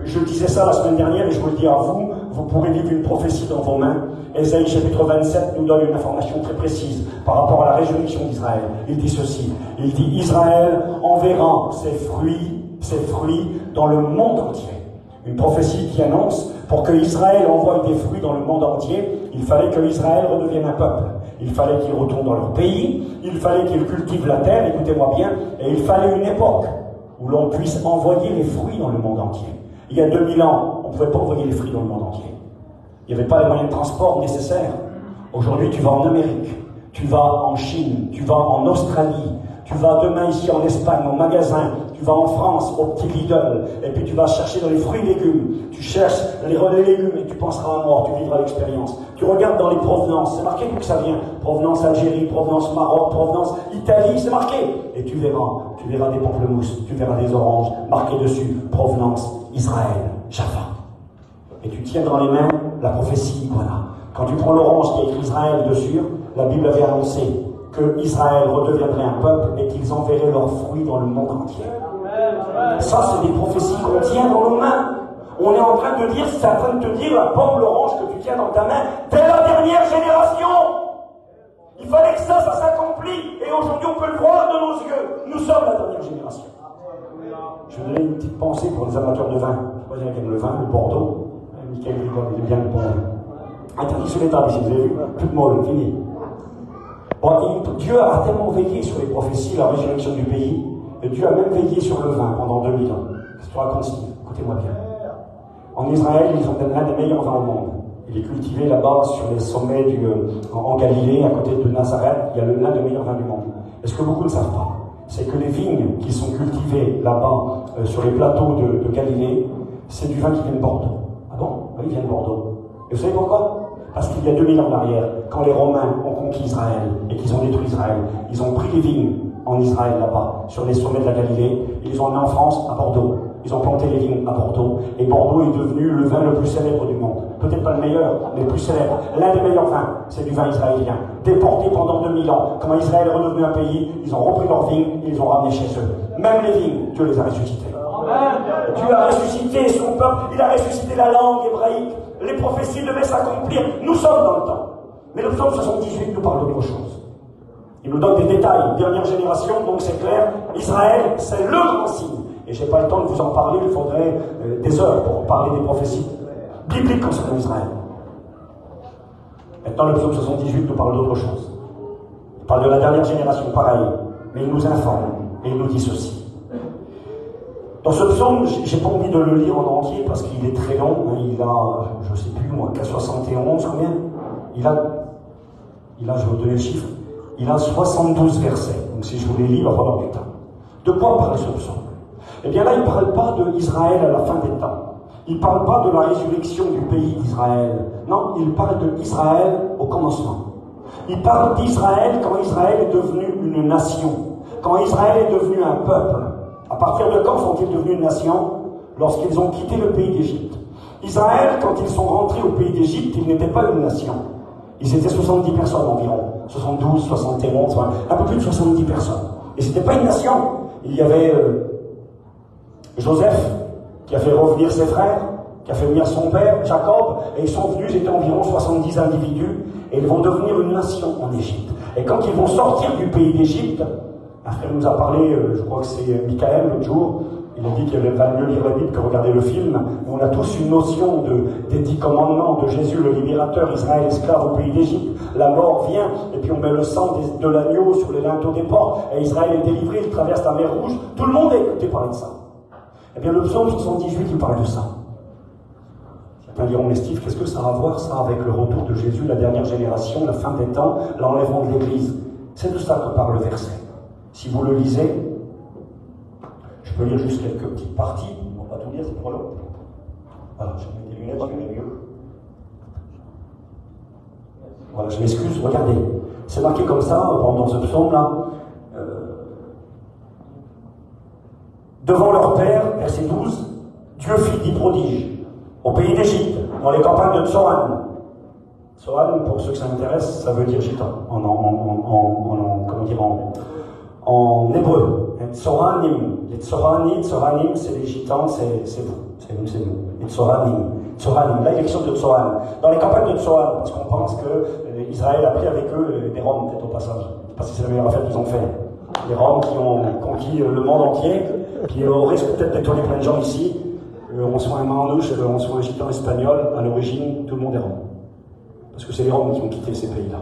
Je disais ça la semaine dernière et je vous le dis à vous, vous pourrez vivre une prophétie dans vos mains. Ésaïe chapitre 27 nous donne une information très précise par rapport à la résurrection d'Israël. Il dit ceci, il dit Israël enverra ses fruits dans le monde entier. Une prophétie qui annonce, pour que Israël envoie des fruits dans le monde entier, il fallait que Israël redevienne un peuple. Il fallait qu'ils retournent dans leur pays, il fallait qu'ils cultivent la terre, écoutez-moi bien, et il fallait une époque où l'on puisse envoyer les fruits dans le monde entier. Il y a 2000 ans, on ne pouvait pas envoyer les fruits dans le monde entier. Il n'y avait pas les moyens de transport nécessaires. Aujourd'hui, tu vas en Amérique, tu vas en Chine, tu vas en Australie, tu vas demain ici en Espagne, au magasin, tu vas en France, au petit Lidl, et puis tu vas chercher dans les fruits et légumes, tu cherches les relais légumes et tu penseras à moi, tu vivras l'expérience. Tu regardes dans les provenances, c'est marqué d'où que ça vient. Provenance Algérie, provenance Maroc, provenance Italie, c'est marqué. Et tu verras des pamplemousses, tu verras des oranges, marqué dessus, provenance Israël, Jaffa. Et tu tiens dans les mains la prophétie, voilà. Quand tu prends l'orange qui a écrit Israël dessus, la Bible avait annoncé que Israël redeviendrait un peuple et qu'ils enverraient leurs fruits dans le monde entier. Ça, c'est des prophéties qu'on tient dans nos mains. On est en train de dire, c'est en train de te dire, la pomme, l'orange que tu tiens dans ta main, t'es la dernière génération. Il fallait que ça s'accomplit. Et aujourd'hui, on peut le voir de nos yeux. Nous sommes la dernière génération. Je vais donner une petite pensée pour les amateurs de vin. Je sais pas qui aime le vin, le Bordeaux. Michael rigole, il aime bien le bon vin. Interdit sur les tables ici, vous avez vu? Plus de molle, fini. Bon, Dieu a tellement veillé sur les prophéties, la résurrection du pays, et Dieu a même veillé sur le vin pendant 2000 ans. C'est pour raconter, écoutez-moi bien. En Israël, ils ont l'un des meilleurs vins au monde. Il est cultivé là-bas sur les sommets en Galilée, à côté de Nazareth. Il y a l'un des meilleurs vins du monde. Et ce que beaucoup ne savent pas, c'est que les vignes qui sont cultivées là-bas, sur les plateaux de Galilée, c'est du vin qui vient de Bordeaux. Ah bon? Oui, il vient de Bordeaux. Et vous savez pourquoi? Parce qu'il y a 2000 ans en arrière, quand les Romains ont conquis Israël et qu'ils ont détruit Israël, ils ont pris les vignes en Israël là-bas, sur les sommets de la Galilée, et ils ont emmené en France, à Bordeaux. Ils ont planté les vignes à Bordeaux, et Bordeaux est devenu le vin le plus célèbre du monde. Peut-être pas le meilleur, mais le plus célèbre. L'un des meilleurs vins, c'est du vin israélien. Déporté pendant 2000 ans, quand Israël est redevenu un pays, ils ont repris leurs vignes et ils ont ramené chez eux. Même les vignes, Dieu les a ressuscitées. Dieu a ressuscité son peuple, il a ressuscité la langue hébraïque. Les prophéties devaient s'accomplir. Nous sommes dans le temps. Mais le psaume 78 nous parle d'autre chose. Il nous donne des détails. Dernière génération, donc c'est clair. Israël, c'est le grand signe. Et je n'ai pas le temps de vous en parler, il faudrait des heures pour parler des prophéties bibliques concernant Israël. Maintenant, le psaume 78 nous parle d'autre chose. Il parle de la dernière génération, pareil. Mais il nous informe. Et il nous dit ceci. Dans ce psaume, j'ai pas envie de le lire en entier parce qu'il est très long. Il a, je sais plus moi, qu'à 71, combien? Il a, je vais vous donner le chiffre, il a 72 versets. Donc si je vous les lis, il va falloir du temps. De quoi parle ce psaume? Eh bien là, il ne parle pas d'Israël à la fin des temps. Il ne parle pas de la résurrection du pays d'Israël. Non, il parle d'Israël au commencement. Il parle d'Israël quand Israël est devenu une nation. Quand Israël est devenu un peuple. À partir de quand sont-ils devenus une nation? Lorsqu'ils ont quitté le pays d'Égypte. Israël, quand ils sont rentrés au pays d'Égypte, ils n'étaient pas une nation. Ils étaient 70 personnes environ. 72, 71, un peu plus de 70 personnes. Et c'était pas une nation. Il y avait Joseph, qui a fait revenir ses frères. qui a fait venir son père, Jacob, et ils sont venus, ils étaient environ 70 individus, et ils vont devenir une nation en Égypte. Et quand ils vont sortir du pays d'Égypte, un frère nous a parlé, je crois que c'est Michael l'autre jour, il a dit qu'il valait mieux lire la Bible que regarder le film. On a tous une notion des 10 commandements de Jésus, le libérateur, Israël esclave au pays d'Égypte. La mort vient, et puis on met le sang de l'agneau sur les linteaux des portes, et Israël est délivré, il traverse la mer Rouge. Tout le monde a écouté parler de ça. Eh bien, le psaume 78, il parle de ça. Certains diront, mais Steve, qu'est-ce que ça a à voir, ça, avec le retour de Jésus, la dernière génération, la fin des temps, l'enlèvement de l'Église? C'est de ça que parle le verset. Si vous le lisez, je peux lire juste quelques petites parties, on va pas tout lire, c'est trop long. Voilà, je mets des lunettes, je mets mieux. Voilà, je m'excuse, regardez. C'est marqué comme ça, dans ce psaume-là. Devant leur père, verset 12, Dieu fit des prodiges au pays d'Égypte, dans les campagnes de Tsoran. Tsoran, pour ceux que ça intéresse, ça veut dire gitan, en hébreu. Tsoranim. Les Tsoranim, c'est les gitans, c'est vous. C'est nous. Les Tsoranim. Là, il est question de Tsoran. Dans les campagnes de Tsoran, parce qu'on pense que Israël a pris avec eux des Roms, peut-être au passage. Parce que c'est la meilleure affaire qu'ils ont fait. Les Roms qui ont conquis le monde entier, qui risquent peut-être d'étonner plein de gens ici. On soit un manouche, on soit un gitan espagnol, à l'origine, tout le monde est Rome. Parce que c'est les Roms qui ont quitté ces pays-là.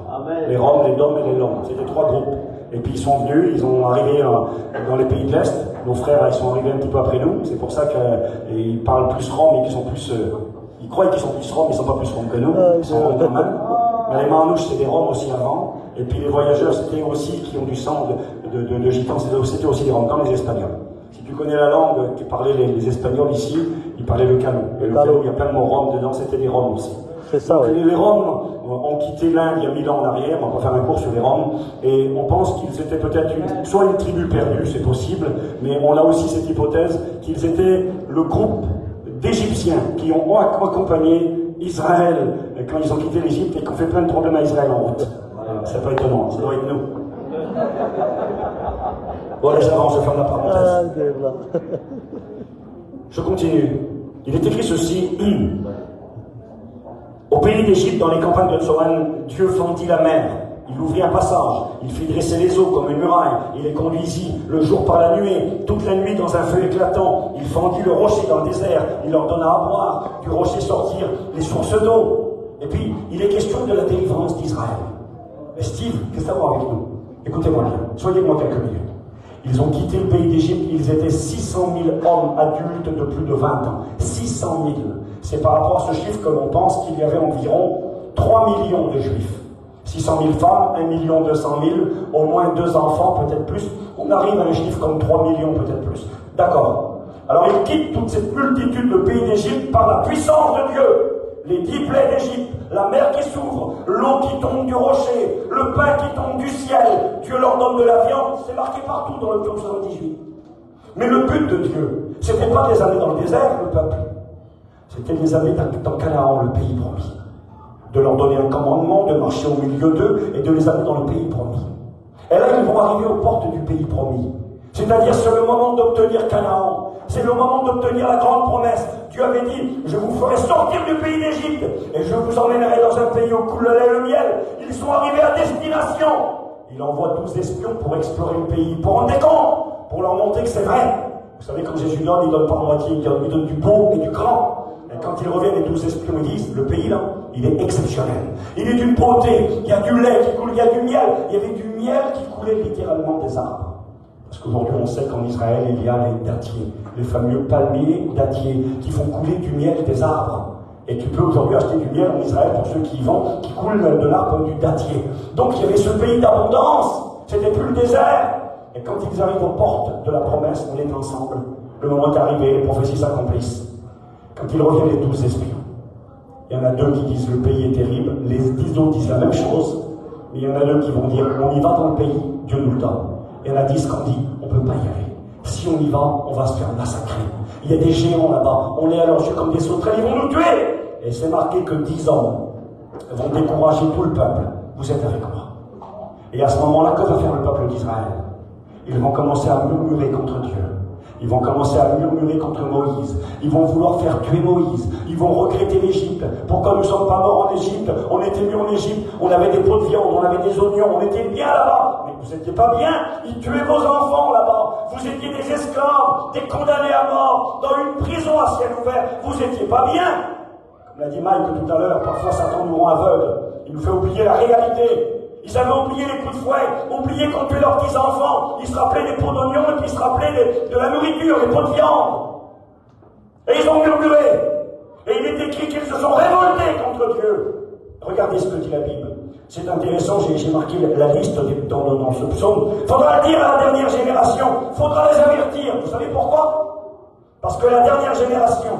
Les Roms, les Dômes et les Landes. C'était 3 groupes. Et puis ils sont venus, ils ont arrivé dans les pays de l'Est. Nos frères, ils sont arrivés un petit peu après nous. C'est pour ça qu'ils parlent plus Rome et qu'ils sont plus... ils croient qu'ils sont plus Rome, ils ne sont pas plus Rome que nous. Ils sont Rome quand même. Mais les manouches, c'est des Roms aussi avant. Et puis les voyageurs, c'était aussi qui ont du sang de gitans, c'était aussi des Roms, comme les Espagnols. Si tu connais la langue que parlaient les Espagnols ici, ils parlaient le calou. Et le calou, il y a plein de mots Roms dedans, c'était des Roms aussi. C'est ça, oui. Les Roms ont quitté l'Inde il y a 1000 ans en arrière, on va faire un cours sur les Roms, et on pense qu'ils étaient peut-être soit une tribu perdue, c'est possible, mais on a aussi cette hypothèse qu'ils étaient le groupe d'Égyptiens qui ont accompagné Israël quand ils ont quitté l'Égypte et qui ont fait plein de problèmes à Israël en route. C'est pas étonnant, ça doit être nous. Bon, allez, j'avance, je ferme la parenthèse. Je continue. Il est écrit ceci. Au pays d'Égypte, dans les campagnes de Tsoran, Dieu fendit la mer. Il ouvrit un passage. Il fit dresser les eaux comme une muraille. Il les conduisit le jour par la nuée, toute la nuit dans un feu éclatant. Il fendit le rocher dans le désert. Il leur donna à boire. Du rocher sortirent les sources d'eau. Et puis, il est question de la délivrance d'Israël. Mais Steve, qu'est-ce que ça va avec nous? Écoutez-moi bien. Soyez-moi quelques minutes. Ils ont quitté le pays d'Égypte. Ils étaient 600 000 hommes adultes de plus de 20 ans. 600 000. C'est par rapport à ce chiffre que l'on pense qu'il y avait environ 3 millions de juifs. 600 000 femmes, 1 200 000, au moins 2 enfants, peut-être plus. On arrive à un chiffre comme 3 millions, peut-être plus. D'accord. Alors ils quittent toute cette multitude de pays d'Égypte par la puissance de Dieu. Les 10 plaies d'Égypte, la mer qui s'ouvre, l'eau qui tombe du rocher, le pain qui tombe du ciel. Dieu leur donne de la viande, c'est marqué partout dans le psaume 78. Mais le but de Dieu, c'était pas de les amener dans le désert, le peuple. C'était de les amener dans Canaan, le pays promis. De leur donner un commandement, de marcher au milieu d'eux et de les amener dans le pays promis. Et là, ils vont arriver aux portes du pays promis. C'est-à-dire, c'est le moment d'obtenir Canaan. C'est le moment d'obtenir la grande promesse. Dieu avait dit, je vous ferai sortir du pays d'Égypte et je vous emmènerai dans un pays où coule le lait et le miel. Ils sont arrivés à destination. Il envoie 12 espions pour explorer le pays, pour rendre des comptes, pour leur montrer que c'est vrai. Vous savez, quand Jésus donne, il donne pas en moitié, il donne du beau et du grand. Et quand ils reviennent, les 12 espions disent, le pays là, il est exceptionnel. Il est d'une beauté, il y a du lait qui coule, il y a du miel. Il y avait du miel qui coulait littéralement des arbres. Parce qu'aujourd'hui, on sait qu'en Israël, il y a les dattiers, les fameux palmiers dattiers, qui font couler du miel des arbres. Et tu peux aujourd'hui acheter du miel en Israël pour ceux qui y vont, qui coulent de l'arbre du dattier. Donc il y avait ce pays d'abondance, c'était plus le désert. Et quand ils arrivent aux portes de la promesse, on est ensemble. Le moment est arrivé, les prophéties s'accomplissent. Quand ils reviennent, les 12 espions, il y en a 2 qui disent le pays est terrible, les 10 autres disent la même chose, mais il y en a 2 qui vont dire on y va dans le pays, Dieu nous le donne. Il y en a 10 qui ont dit on ne peut pas y aller. Si on y va, on va se faire massacrer. Il y a des géants là-bas, on est à leurs yeux comme des sauterelles, ils vont nous tuer. Et c'est marqué que 10 hommes vont décourager tout le peuple. Vous êtes avec moi. Et à ce moment-là, que va faire le peuple d'Israël? Ils vont commencer à murmurer contre Dieu. Ils vont commencer à murmurer contre Moïse. Ils vont vouloir faire tuer Moïse. Ils vont regretter l'Égypte. Pourquoi nous ne sommes pas morts en Égypte? On était mieux en Égypte. On avait des pots de viande, on avait des oignons, on était bien là-bas. Mais vous n'étiez pas bien. Ils tuaient vos enfants là-bas. Vous étiez des esclaves, des condamnés à mort, dans une prison à ciel ouvert. Vous n'étiez pas bien. Comme l'a dit Mike tout à l'heure, parfois Satan nous rend aveugles. Il nous fait oublier la réalité. Ils avaient oublié les coups de fouet, oublié qu'on tuait leurs petits-enfants. Ils se rappelaient des pots d'oignons et puis ils se rappelaient de la nourriture, les pots de viande. Et ils ont murmuré. Et il est écrit qu'ils se sont révoltés contre Dieu. Regardez ce que dit la Bible. C'est intéressant, j'ai marqué la liste dans ce psaume. Faudra le dire à la dernière génération. Faudra les avertir. Vous savez pourquoi? Parce que la dernière génération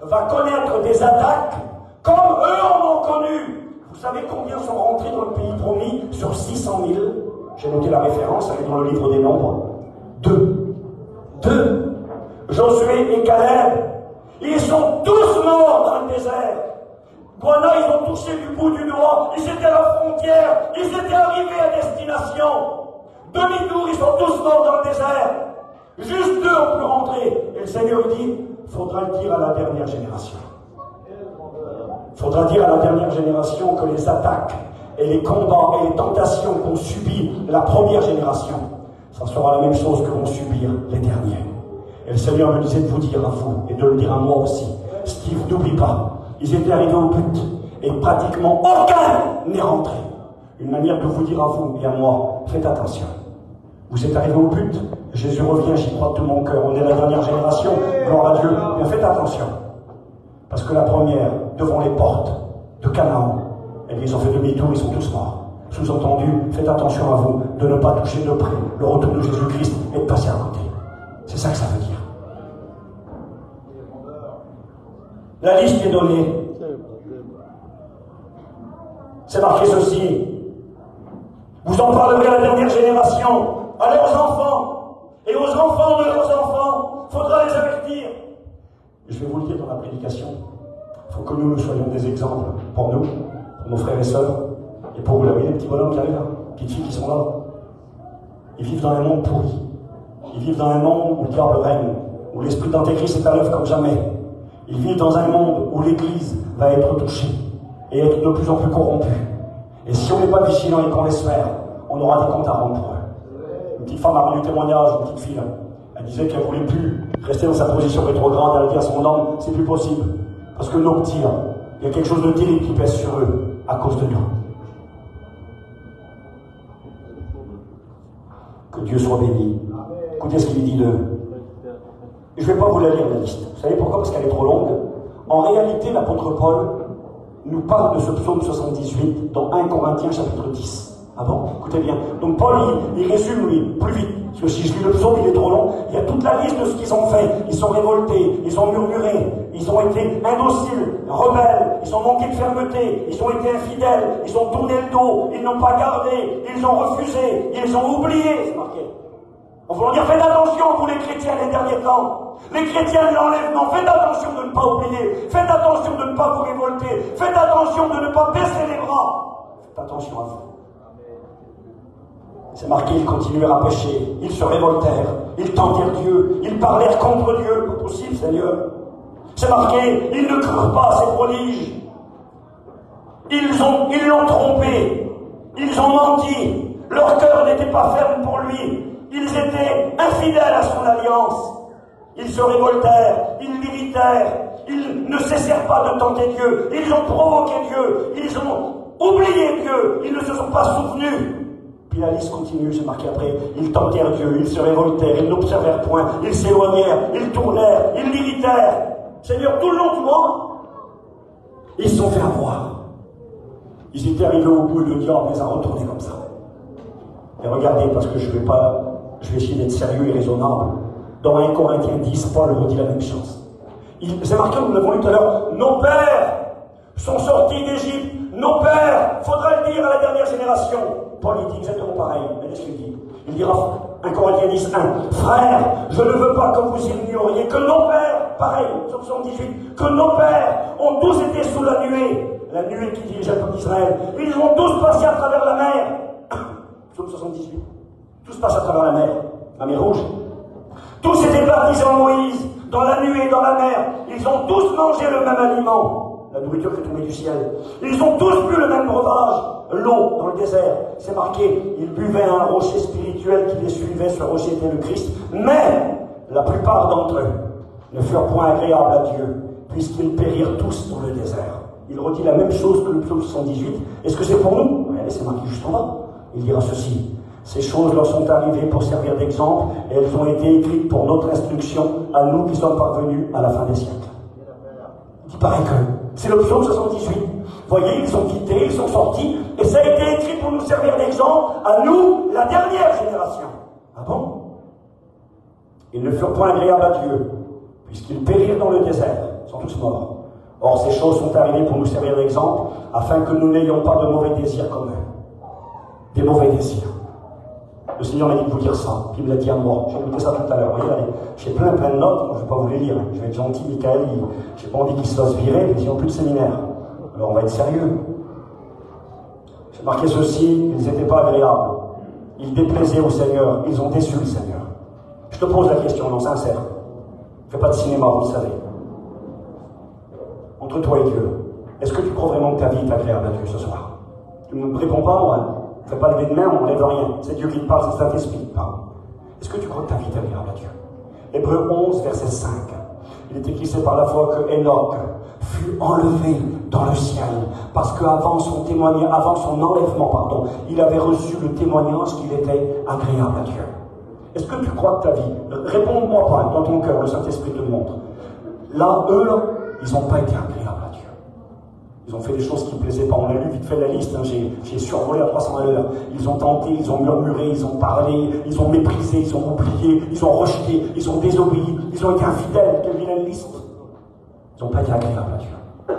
va connaître des attaques comme eux en ont connu. Vous savez combien sont rentrés dans le pays promis sur 600 000? J'ai noté la référence, elle est dans le livre des Nombres. Deux. Josué et Caleb. Ils sont tous morts dans le désert. Voilà, ils ont touché du bout du doigt. Ils étaient à la frontière. Ils étaient arrivés à destination. Demi-tour, ils sont tous morts dans le désert. Juste deux ont pu rentrer. Et le Seigneur dit, faudra le dire à la dernière génération. Faudra dire à la dernière génération que les attaques et les combats et les tentations qu'ont subi la première génération, ça sera la même chose que vont subir les derniers. Et le Seigneur me disait de vous dire à vous, et de le dire à moi aussi, Steve, n'oublie pas, ils étaient arrivés au but, et pratiquement aucun n'est rentré. Une manière de vous dire à vous et à moi, faites attention. Vous êtes arrivés au but, Jésus revient, j'y crois de tout mon cœur, on est la dernière génération, gloire à Dieu, mais faites attention. Parce que la première, devant les portes de Canaan, ils ont fait demi-tour, ils sont tous morts. Sous-entendu, faites attention à vous de ne pas toucher de près le retour de Jésus-Christ et de passer à côté. C'est ça que ça veut dire. La liste est donnée. C'est marqué ceci. Vous en parlerez à la dernière génération, à leurs enfants, et aux enfants de leurs enfants. Faudra les avertir. Je vais vous le dire dans la prédication. Il faut que nous soyons des exemples pour nous, pour nos frères et sœurs, et pour vous. Là, les petits bonhommes qui arrivent là, les petites filles qui sont là. Ils vivent dans un monde pourri. Ils vivent dans un monde où le diable règne, où l'esprit d'Antéchrist est à l'œuvre comme jamais. Ils vivent dans un monde où l'Église va être touchée et être de plus en plus corrompue. Et si on n'est pas vigilant et qu'on laisse faire, on aura des comptes à rendre pour eux. Une petite femme a rendu témoignage, une petite fille. Elle disait qu'elle ne voulait plus rester dans sa position rétrograde. Elle a dit à son homme, c'est plus possible. Parce que nos petits, il y a quelque chose de terrible qui pèse sur eux à cause de nous. Que Dieu soit béni. Écoutez ce qu'il dit d'eux. Je ne vais pas vous la lire, la liste. Vous savez pourquoi? Parce qu'elle est trop longue. En réalité, l'apôtre Paul nous parle de ce psaume 78 dans 1 Corinthiens chapitre 10. Ah bon? Écoutez bien. Donc Paul, il résume, lui, plus vite. Parce que si je lis le psaume, il est trop long. Il y a toute la liste de ce qu'ils ont fait. Ils sont révoltés, ils ont murmuré, ils ont été indociles, rebelles, ils ont manqué de fermeté, ils ont été infidèles, ils ont tourné le dos, ils n'ont pas gardé, ils ont refusé, ils ont oublié. C'est marqué. On va dire, faites attention, vous les chrétiens, les derniers temps. Les chrétiens de l'enlèvement, faites attention de ne pas oublier. Faites attention de ne pas vous révolter. Faites attention de ne pas baisser les bras. Faites attention à vous. C'est marqué, ils continuèrent à pécher. Ils se révoltèrent. Ils tentèrent Dieu. Ils parlèrent contre Dieu. Pas possible, Seigneur. C'est marqué, ils ne crurent pas à ses prodiges. Ils l'ont trompé. Ils ont menti. Leur cœur n'était pas ferme pour lui. Ils étaient infidèles à son alliance. Ils se révoltèrent, ils l'irritèrent, ils ne cessèrent pas de tenter Dieu, ils ont provoqué Dieu, ils ont oublié Dieu, ils ne se sont pas souvenus. Puis la liste continue, c'est marqué après, ils tentèrent Dieu, ils se révoltèrent, ils n'observèrent point, ils s'éloignèrent, ils tournèrent, ils l'irritèrent. Seigneur, tout le long du mois, ils se sont fait avoir. Ils étaient arrivés au bout et le diable les a retournés comme ça. Et regardez, parce que je vais essayer d'être sérieux et raisonnable. Dans 1 Corinthiens 10, Paul redit la même chose. C'est marqué, nous l'avons lu tout à l'heure, nos pères sont sortis d'Égypte. Nos pères, faudra le dire à la dernière génération. Paul il dit exactement pareil. Mais qu'est-ce qu'il dit? Il dira, 1 Corinthiens 10, 1, frères, je ne veux pas que vous ignoriez que nos pères, pareil, sur 78, que nos pères ont tous été sous la nuée qui dirigeait le peuple d'Israël. Ils ont tous passé à travers la mer. Psaume 78. Tous passent à travers la mer Rouge. Tous étaient baptisés en Moïse, dans la nuée et dans la mer. Ils ont tous mangé le même aliment, la nourriture qui est tombée du ciel. Ils ont tous bu le même breuvage, l'eau dans le désert. C'est marqué, ils buvaient un rocher spirituel qui les suivait, ce rocher était le Christ. Mais la plupart d'entre eux ne furent point agréables à Dieu, puisqu'ils périrent tous dans le désert. Il redit la même chose que le psaume 118. Est-ce que c'est pour nous? Regardez, c'est marqué juste en bas. Il dira ceci. Ces choses leur sont arrivées pour servir d'exemple, et elles ont été écrites pour notre instruction, à nous qui sommes parvenus à la fin des siècles. Il paraît que c'est le psaume 78. Voyez, ils sont quittés, ils sont sortis, et ça a été écrit pour nous servir d'exemple, à nous, la dernière génération. Ah bon? Ils ne furent point agréables à Dieu, puisqu'ils périrent dans le désert, ils sont tous morts. Or, ces choses sont arrivées pour nous servir d'exemple, afin que nous n'ayons pas de mauvais désirs comme eux. Des mauvais désirs. Le Seigneur m'a dit de vous dire ça, puis il me l'a dit à moi. J'ai écouté ça tout à l'heure. Vous voyez, j'ai plein de notes, je ne vais pas vous les lire. Je vais être gentil, Michael, j'ai pas envie qu'il se fasse virer, ils n'ont plus de séminaire. Alors on va être sérieux. J'ai marqué ceci, ils n'étaient pas agréables. Ils déplaisaient au Seigneur, ils ont déçu le Seigneur. Je te pose la question, non, sincère. Je ne fais pas de cinéma, vous le savez. Entre toi et Dieu, est-ce que tu crois vraiment que ta vie est agréable à Dieu ce soir? Tu ne me réponds pas, moi. Ne fais pas lever de main, on ne lève rien. C'est Dieu qui te parle, c'est Saint-Esprit qui te parle. Est-ce que tu crois que ta vie est agréable à Dieu? Hébreux 11, verset 5. Il est écrit, c'est par la foi que Enoch fut enlevé dans le ciel, parce qu'avant son témoignage, avant son enlèvement, il avait reçu le témoignage qu'il était agréable à Dieu. Est-ce que tu crois que ta vie, réponds-moi pas, dans ton cœur, le Saint-Esprit te le montre. Là, eux, là, ils n'ont pas été agréables à Dieu. Ils ont fait des choses qui ne plaisaient pas. On a lu vite fait la liste, hein. J'ai survolé à 300 à l'heure. Ils ont tenté, ils ont murmuré, ils ont parlé, ils ont méprisé, ils ont oublié, ils ont rejeté, ils ont désobéi, ils ont été infidèles. Quelle vilaine liste. Ils n'ont pas été agréables à Dieu.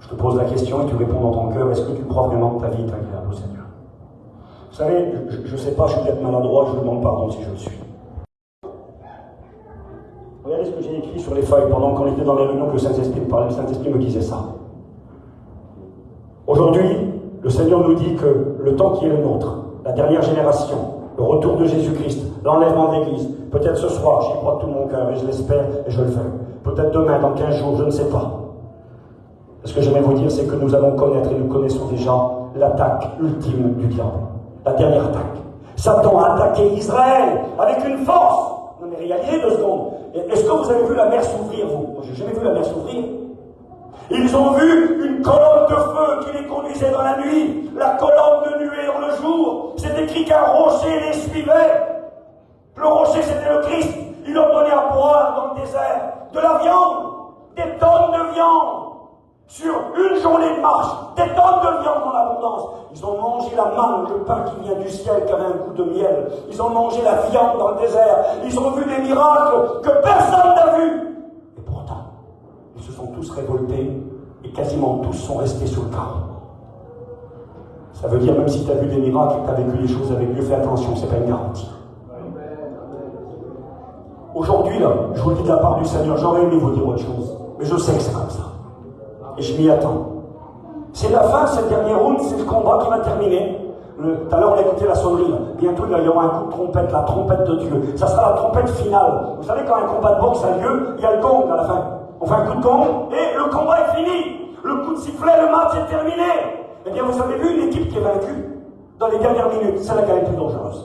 Je te pose la question et tu réponds dans ton cœur, est-ce que tu crois vraiment que ta vie est agréable au Seigneur? Vous savez, je ne sais pas, je suis peut-être maladroit, je vous demande pardon si je le suis. Regardez ce que j'ai écrit sur les feuilles pendant qu'on était dans les réunions que le Saint-Esprit me parlait. Le Saint-Esprit me disait ça. Aujourd'hui, le Seigneur nous dit que le temps qui est le nôtre, la dernière génération, le retour de Jésus-Christ, l'enlèvement de l'Église, peut-être ce soir, j'y crois de tout mon cœur et je l'espère et je le veux. Peut-être demain, dans 15 jours, je ne sais pas. Ce que j'aimerais vous dire, c'est que nous allons connaître et nous connaissons déjà l'attaque ultime du diable. La dernière attaque. Satan a attaqué Israël avec une force. Non mais regardez 2 secondes. Est-ce que vous avez vu la mer s'ouvrir, vous? Moi, j'ai jamais vu la mer s'ouvrir. Ils ont vu une colonne de feu qui les conduisait dans la nuit, la colonne de nuée dans le jour. C'est écrit qu'un rocher les suivait. Le rocher, c'était le Christ. Il leur donnait à boire dans le désert de la viande, des tonnes de viande. Sur une journée de marche, des tonnes de viande en abondance. Ils ont mangé la manne, le pain qui vient du ciel, qui avait un goût de miel. Ils ont mangé la viande dans le désert. Ils ont vu des miracles que personne n'a vus. Et pourtant, ils se sont tous révoltés et quasiment tous sont restés sur le carreau. Ça veut dire, même si tu as vu des miracles et que tu as vécu des choses avec Dieu, fais attention, c'est pas une garantie. Aujourd'hui, là, je vous le dis de la part du Seigneur, j'aurais aimé vous dire autre chose, mais je sais que c'est comme ça. Et je m'y attends. C'est la fin, cette dernière round, c'est le combat qui va terminer. Tout à l'heure, on a écouté la sonnerie. Bientôt, il y aura un coup de trompette, la trompette de Dieu. Ça sera la trompette finale. Vous savez, quand un combat de boxe a lieu, il y a le gong à la fin. On fait un coup de gong et le combat est fini. Le coup de sifflet, le match est terminé. Eh bien, vous avez vu une équipe qui est vaincue dans les dernières minutes. C'est la qui est la plus dangereuse.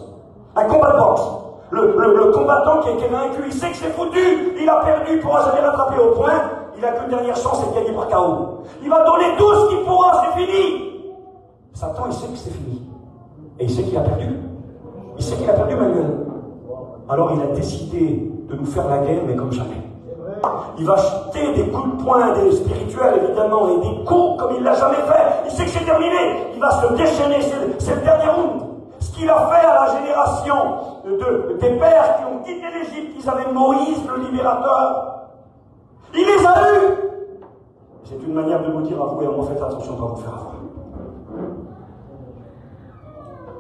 Un combat de boxe. Le combattant qui a été vaincu, il sait que c'est foutu. Il a perdu, il ne pourra jamais rattraper au point. Il n'a qu'une dernière chance, c'est de gagner par KO. Il va donner tout ce qu'il pourra, c'est fini. Satan, il sait que c'est fini. Et il sait qu'il a perdu. Il sait qu'il a perdu, Manuel. Alors il a décidé de nous faire la guerre, mais comme jamais. Il va jeter des coups de poing, des spirituels évidemment, et des coups comme il ne l'a jamais fait. Il sait que c'est terminé. Il va se déchaîner, c'est le dernier round. Ce qu'il a fait à la génération des pères qui ont quitté l'Égypte, ils avaient Moïse, le libérateur. Il les a eus. C'est une manière de vous dire à vous et à moi, faites attention, pas vous faire avoir.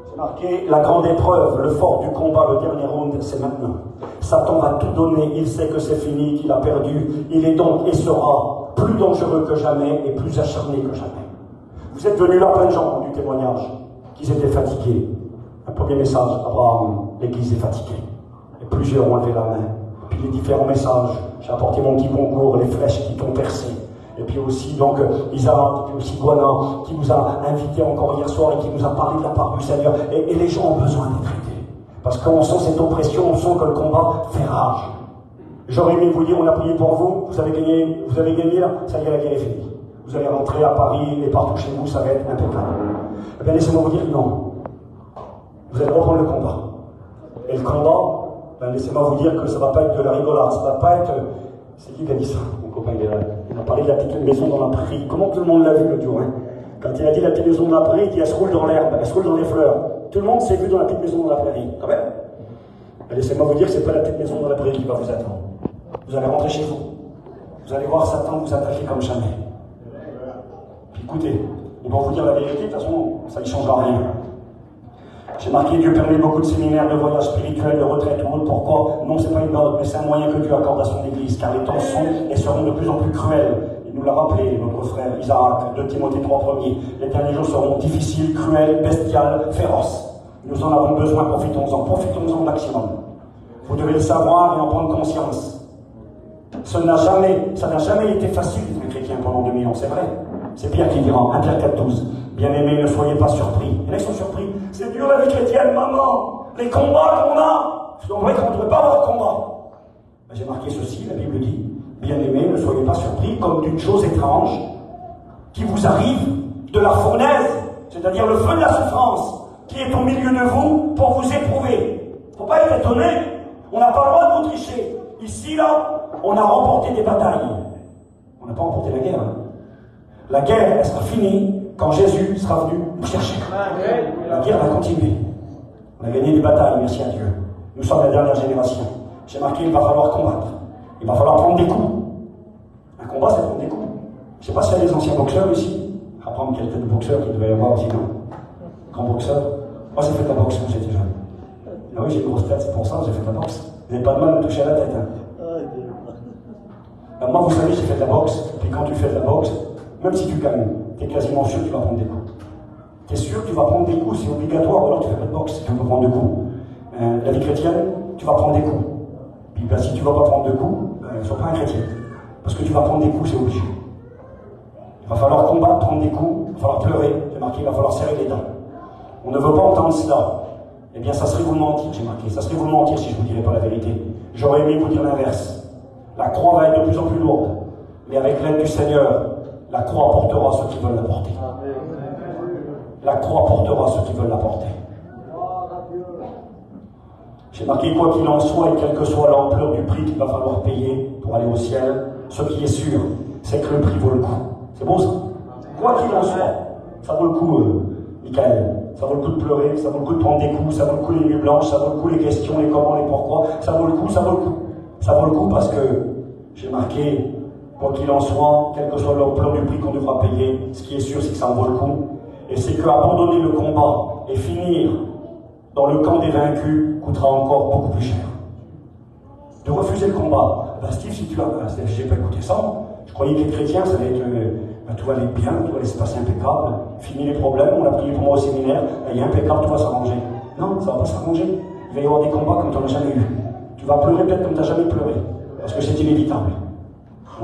C'est marqué, la grande épreuve, le fort du combat, le dernier round, c'est maintenant. Satan va tout donner, il sait que c'est fini, qu'il a perdu. Il est donc et sera plus dangereux que jamais et plus acharné que jamais. Vous êtes venus là, plein de gens du témoignage, qu'ils étaient fatigués. Un premier message, Abraham, l'Église est fatiguée. Et Plusieurs ont levé la main. Puis les différents messages. J'ai apporté mon petit concours, les flèches qui t'ont percé. Et puis aussi, donc, Isaac, puis aussi Guana, qui nous a invités encore hier soir et qui nous a parlé de la part du Seigneur. Et les gens ont besoin d'être aidés. Parce qu'on sent cette oppression, on sent que le combat fait rage. J'aurais aimé vous dire, on a prié pour vous, vous avez gagné là, ça y est, la guerre est finie. Vous allez rentrer à Paris et partout chez vous, ça va être impeccable. Eh bien, laissez-moi vous dire non. Vous allez reprendre le combat. Et le combat, ben, laissez-moi vous dire que ça ne va pas être de la rigolade, ça ne va pas être... C'est qui a dit ça? Mon copain, il a parlé de la petite maison dans la prairie. Comment tout le monde l'a vu l'autre jour, hein? Quand il a dit la petite maison dans la prairie, il dit elle se roule dans l'herbe, elle se roule dans les fleurs. Tout le monde s'est vu dans la petite maison dans la prairie, quand même. Ben, laissez-moi vous dire que ce n'est pas la petite maison dans la prairie qui va vous attendre. Vous allez rentrer chez vous. Vous allez voir Satan vous attaquer comme jamais. Puis écoutez, ils vont vous dire la vérité, de toute façon, ça ne changera rien. J'ai marqué Dieu permet beaucoup de séminaires, de voyages spirituels, de retraites ou autres. Pourquoi? Non, c'est pas une mode, mais c'est un moyen que Dieu accorde à son Église, car les temps sont et seront de plus en plus cruels. Il nous l'a rappelé, notre frère Isaac, de Timothée 3 premiers. Les derniers jours seront difficiles, cruels, bestiales, féroces. Nous en avons besoin, profitons-en au maximum. Vous devez le savoir et en prendre conscience. Ça n'a jamais été facile d'être chrétien pendant 2000 ans, c'est vrai. C'est Pierre qui dira, 1 Pierre 4,12. Bien-aimés, ne soyez pas surpris. Il y en a qui sont surpris. C'est dur la vie chrétienne, maman. Les combats qu'on a. C'est vrai qu'on ne devrait pas avoir de combat. Ben, j'ai marqué ceci, la Bible dit, bien-aimés, ne soyez pas surpris comme d'une chose étrange qui vous arrive de la fournaise, c'est-à-dire le feu de la souffrance, qui est au milieu de vous pour vous éprouver. Il ne faut pas être étonné. On n'a pas le droit de vous tricher. Ici, là, on a remporté des batailles. On n'a pas remporté la guerre. Hein. La guerre, elle sera finie quand Jésus sera venu nous chercher. La guerre va continuer. On a gagné des batailles, merci à Dieu. Nous sommes la dernière génération. J'ai marqué, il va falloir combattre. Il va falloir prendre des coups. Un combat, c'est prendre des coups. Je ne sais pas s'il y a des anciens boxeurs ici. À prendre quelques boxeurs qu'il devait y avoir aussi, non? Grand boxeur. Moi, j'ai fait de la boxe quand j'étais jeune. Ah oui, j'ai une grosse tête, c'est pour ça que j'ai fait de la boxe. Vous n'avez pas de mal à me toucher à la tête. Hein. Moi, vous savez, j'ai fait de la boxe. Puis quand tu fais de la boxe, même si tu gagnes, tu es quasiment sûr que tu vas prendre des coups. Tu es sûr que tu vas prendre des coups, c'est obligatoire, ou alors tu fais pas de boxe si tu veux prendre des coups. La vie chrétienne, tu vas prendre des coups. Puis ben, si tu ne vas pas prendre de coups, ne sois pas un chrétien. Parce que tu vas prendre des coups, c'est obligé. Il va falloir combattre, prendre des coups, il va falloir pleurer, j'ai marqué, il va falloir serrer les dents. On ne veut pas entendre cela. Eh bien, ça serait vous mentir, j'ai marqué. Ça serait vous mentir si je ne vous dirais pas la vérité. J'aurais aimé vous dire l'inverse. La croix va être de plus en plus lourde. Mais avec l'aide du Seigneur, la croix portera ceux qui veulent la porter. La croix portera ceux qui veulent la porter. J'ai marqué quoi qu'il en soit et quelle que soit l'ampleur du prix qu'il va falloir payer pour aller au ciel, ce qui est sûr, c'est que le prix vaut le coup. C'est beau ça? Quoi qu'il en soit, ça vaut le coup, Michael. Ça vaut le coup de pleurer, ça vaut le coup de prendre des coups, ça vaut le coup les nuits blanches, ça vaut le coup les questions, les comment, les pourquoi. Ça vaut le coup, ça vaut le coup. Ça vaut le coup parce que j'ai marqué, quoi qu'il en soit, quelle que soit l'ampleur du prix qu'on devra payer, ce qui est sûr, c'est que ça en vaut le coup. Et c'est qu'abandonner le combat et finir dans le camp des vaincus coûtera encore beaucoup plus cher. De refuser le combat. Ben Steve, si tu as... j'ai pas écouté ça. Je croyais que les chrétiens, ça allait être... tout allait bien, tout allait se passer impeccable. Fini les problèmes, on a prié pour moi au séminaire. Il est impeccable, tout va s'arranger. Non, ça va pas s'arranger. Il va y avoir des combats comme tu n'en as jamais eu. Tu vas pleurer peut-être comme tu n'as jamais pleuré. Parce que c'est inévitable.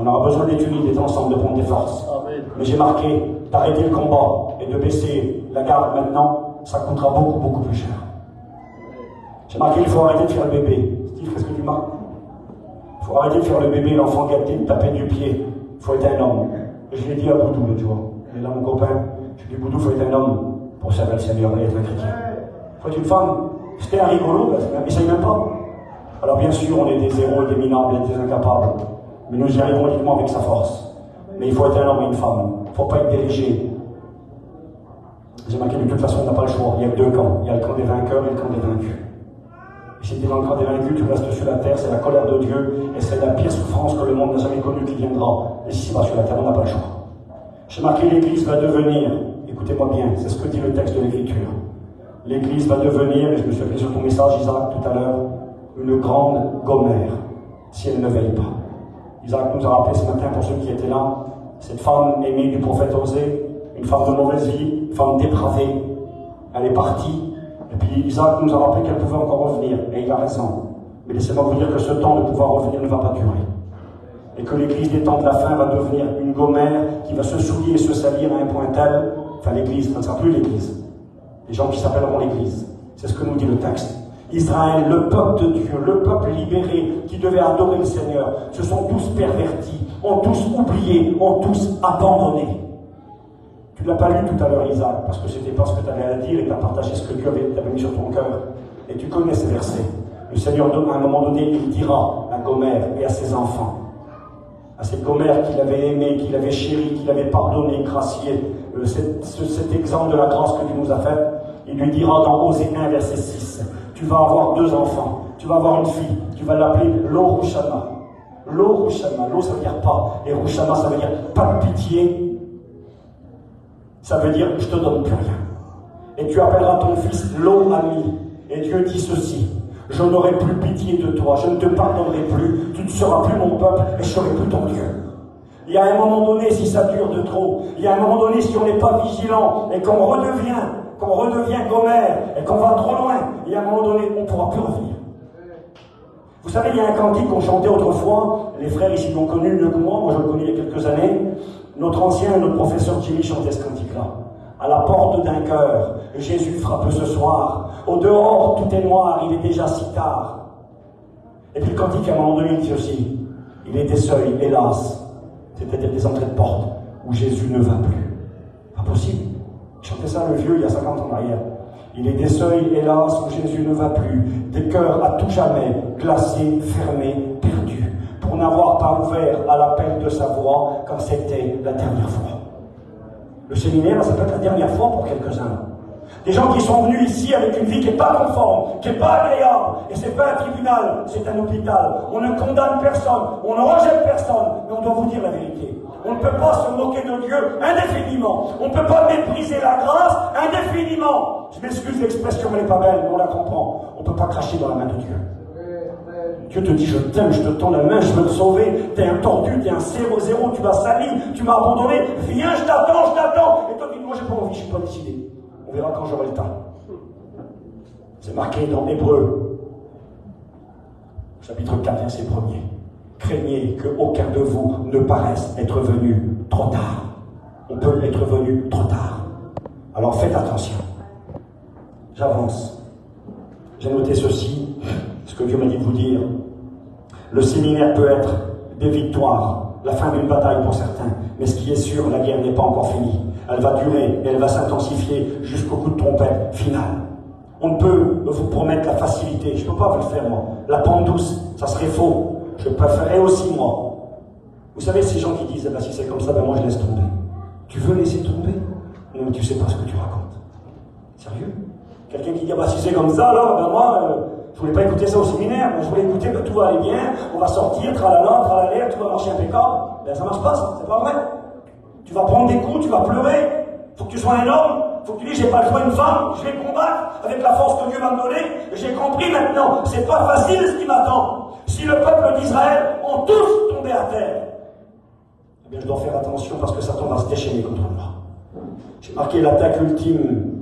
On aura besoin d'être unis, d'être ensemble, de prendre des forces. Mais j'ai marqué d'arrêter le combat et de baisser la garde maintenant, ça coûtera beaucoup, beaucoup plus cher. J'ai marqué, il faut arrêter de faire le bébé. Steve, qu'est-ce que tu marques? Il faut arrêter de faire le bébé, l'enfant gâté, de taper du pied. Il faut être un homme. Et je l'ai dit à Boudou l'autre jour. Il est là, mon copain. Je lui ai dit, Boudou, il faut être un homme pour servir le Seigneur et être un chrétien. Il faut être une femme. C'était un rigolo, mais ça ne même pas. Alors bien sûr, on est des héros, des minables, des incapables. Mais nous y arrivons uniquement avec sa force. Mais il faut être un homme et une femme. Il ne faut pas être dirigé. J'ai marqué, de toute façon, on n'a pas le choix. Il y a que deux camps. Il y a le camp des vainqueurs et le camp des vaincus. Et si tu es dans le camp des vaincus, tu restes sur la terre, c'est la colère de Dieu, et c'est la pire souffrance que le monde n'a jamais connue qui viendra. Et si c'est pas sur la terre, on n'a pas le choix. J'ai marqué, l'Église va devenir, écoutez-moi bien, c'est ce que dit le texte de l'Écriture. L'Église va devenir, et je me suis appelé sur ton message, Isaac, tout à l'heure, une grande gommère, si elle ne veille pas. Isaac nous a rappelé ce matin, pour ceux qui étaient là, cette femme aimée du prophète Osée, une femme de mauvaise vie, une femme dépravée, elle est partie. Et puis Isaac nous a rappelé qu'elle pouvait encore revenir, et il a raison. Mais laissez-moi vous dire que ce temps de pouvoir revenir ne va pas durer. Et que l'église des temps de la fin va devenir une gommère qui va se souiller et se salir à un point tel, enfin l'église, ça ne sera plus l'église. Les gens qui s'appelleront l'église. C'est ce que nous dit le texte. Israël, le peuple de Dieu, le peuple libéré qui devait adorer le Seigneur, se sont tous pervertis, ont tous oublié, ont tous abandonné. Tu ne l'as pas lu tout à l'heure, Isaac, parce que c'était pas ce que tu avais à dire et tu as partagé ce que Dieu avait mis sur ton cœur. Et tu connais ces versets. Le Seigneur, à un moment donné, il dira à Gomère et à ses enfants, à cette Gomère qu'il avait aimée, qu'il avait chérie, qu'il avait pardonné, gracié, cet exemple de la grâce que Dieu nous a fait, il lui dira dans Osée 1, verset 6, tu vas avoir 2 enfants, tu vas avoir une fille, tu vas l'appeler Lo-Rushama. Lo-Rushama, Lo ça veut dire pas, et Rushama ça veut dire pas de pitié, ça veut dire je te donne plus rien. Et tu appelleras ton fils Lo-Ami, et Dieu dit ceci, je n'aurai plus pitié de toi, je ne te pardonnerai plus, tu ne seras plus mon peuple, et je serai plus ton Dieu. Il y a un moment donné, si ça dure de trop, il y a un moment donné, si on n'est pas vigilant, et qu'on redevient Gomère, et qu'on va trop loin, il y a un moment donné, on ne pourra plus revenir. Vous savez, il y a un cantique qu'on chantait autrefois, les frères ici l'ont connu mieux que moi je le connais il y a quelques années, notre ancien et notre professeur Jimmy chantait ce cantique-là. À la porte d'un cœur, Jésus frappe ce soir. Au dehors, tout est noir, il est déjà si tard. Et puis le cantique, à un moment donné, il dit aussi, il est des seuils, hélas, c'est-à-dire des entrées de porte, où Jésus ne va plus. Pas possible. Il chantait ça le vieux il y a 50 ans en arrière. Il est des seuils, hélas, où Jésus ne va plus, des cœurs à tout jamais, glacés, fermés, perdus, pour n'avoir pas ouvert à l'appel de sa voix quand c'était la dernière fois. Le séminaire, ça peut être la dernière fois pour quelques-uns. Des gens qui sont venus ici avec une vie qui n'est pas conforme, qui n'est pas agréable, et c'est pas un tribunal, c'est un hôpital. On ne condamne personne, on ne rejette personne, mais on doit vous dire la vérité. On ne peut pas se moquer de Dieu indéfiniment. On ne peut pas mépriser la grâce indéfiniment. Je m'excuse, l'expression elle n'est pas belle, mais on la comprend. On ne peut pas cracher dans la main de Dieu. Dieu te dit, je t'aime, je te tends la main, je veux te sauver. T'es un tordu, t'es un 0-0, tu m'as sali, tu m'as abandonné. Viens, je t'attends. Et toi, tu dis, moi, j'ai pas envie, je suis pas décidé. On verra quand j'aurai le temps. C'est marqué dans Hébreux, chapitre 4, verset 1er. Craignez qu'aucun de vous ne paraisse être venu trop tard. On peut être venu trop tard. Alors faites attention. J'avance. J'ai noté ceci, ce que Dieu m'a dit de vous dire. Le séminaire peut être des victoires, la fin d'une bataille pour certains, mais ce qui est sûr, la guerre n'est pas encore finie. Elle va durer et elle va s'intensifier jusqu'au coup de trompette final. On ne peut vous promettre la facilité, je ne peux pas vous le faire moi. La pente douce, ça serait faux. Je préférerais aussi moi. Vous savez, ces gens qui disent, eh ben, si c'est comme ça, ben moi je laisse tomber. Tu veux laisser tomber? Non, mais tu ne sais pas ce que tu racontes. Sérieux? Quelqu'un qui dit, bah, si c'est comme ça, alors, ben moi, je voulais pas écouter ça au séminaire, je voulais écouter que tout va aller bien, on va sortir, tralala, tralala, tout va marcher impeccable. Ben ça marche pas, ça, c'est pas vrai. Tu vas prendre des coups, tu vas pleurer, faut que tu sois un homme, faut que tu dises, j'ai pas le choix d'une femme, je vais combattre avec la force que Dieu va me donner, j'ai compris maintenant, c'est pas facile ce qui m'attend. Si le peuple d'Israël ont tous tombé à terre, eh bien je dois faire attention parce que Satan va se déchaîner contre moi. J'ai marqué l'attaque ultime.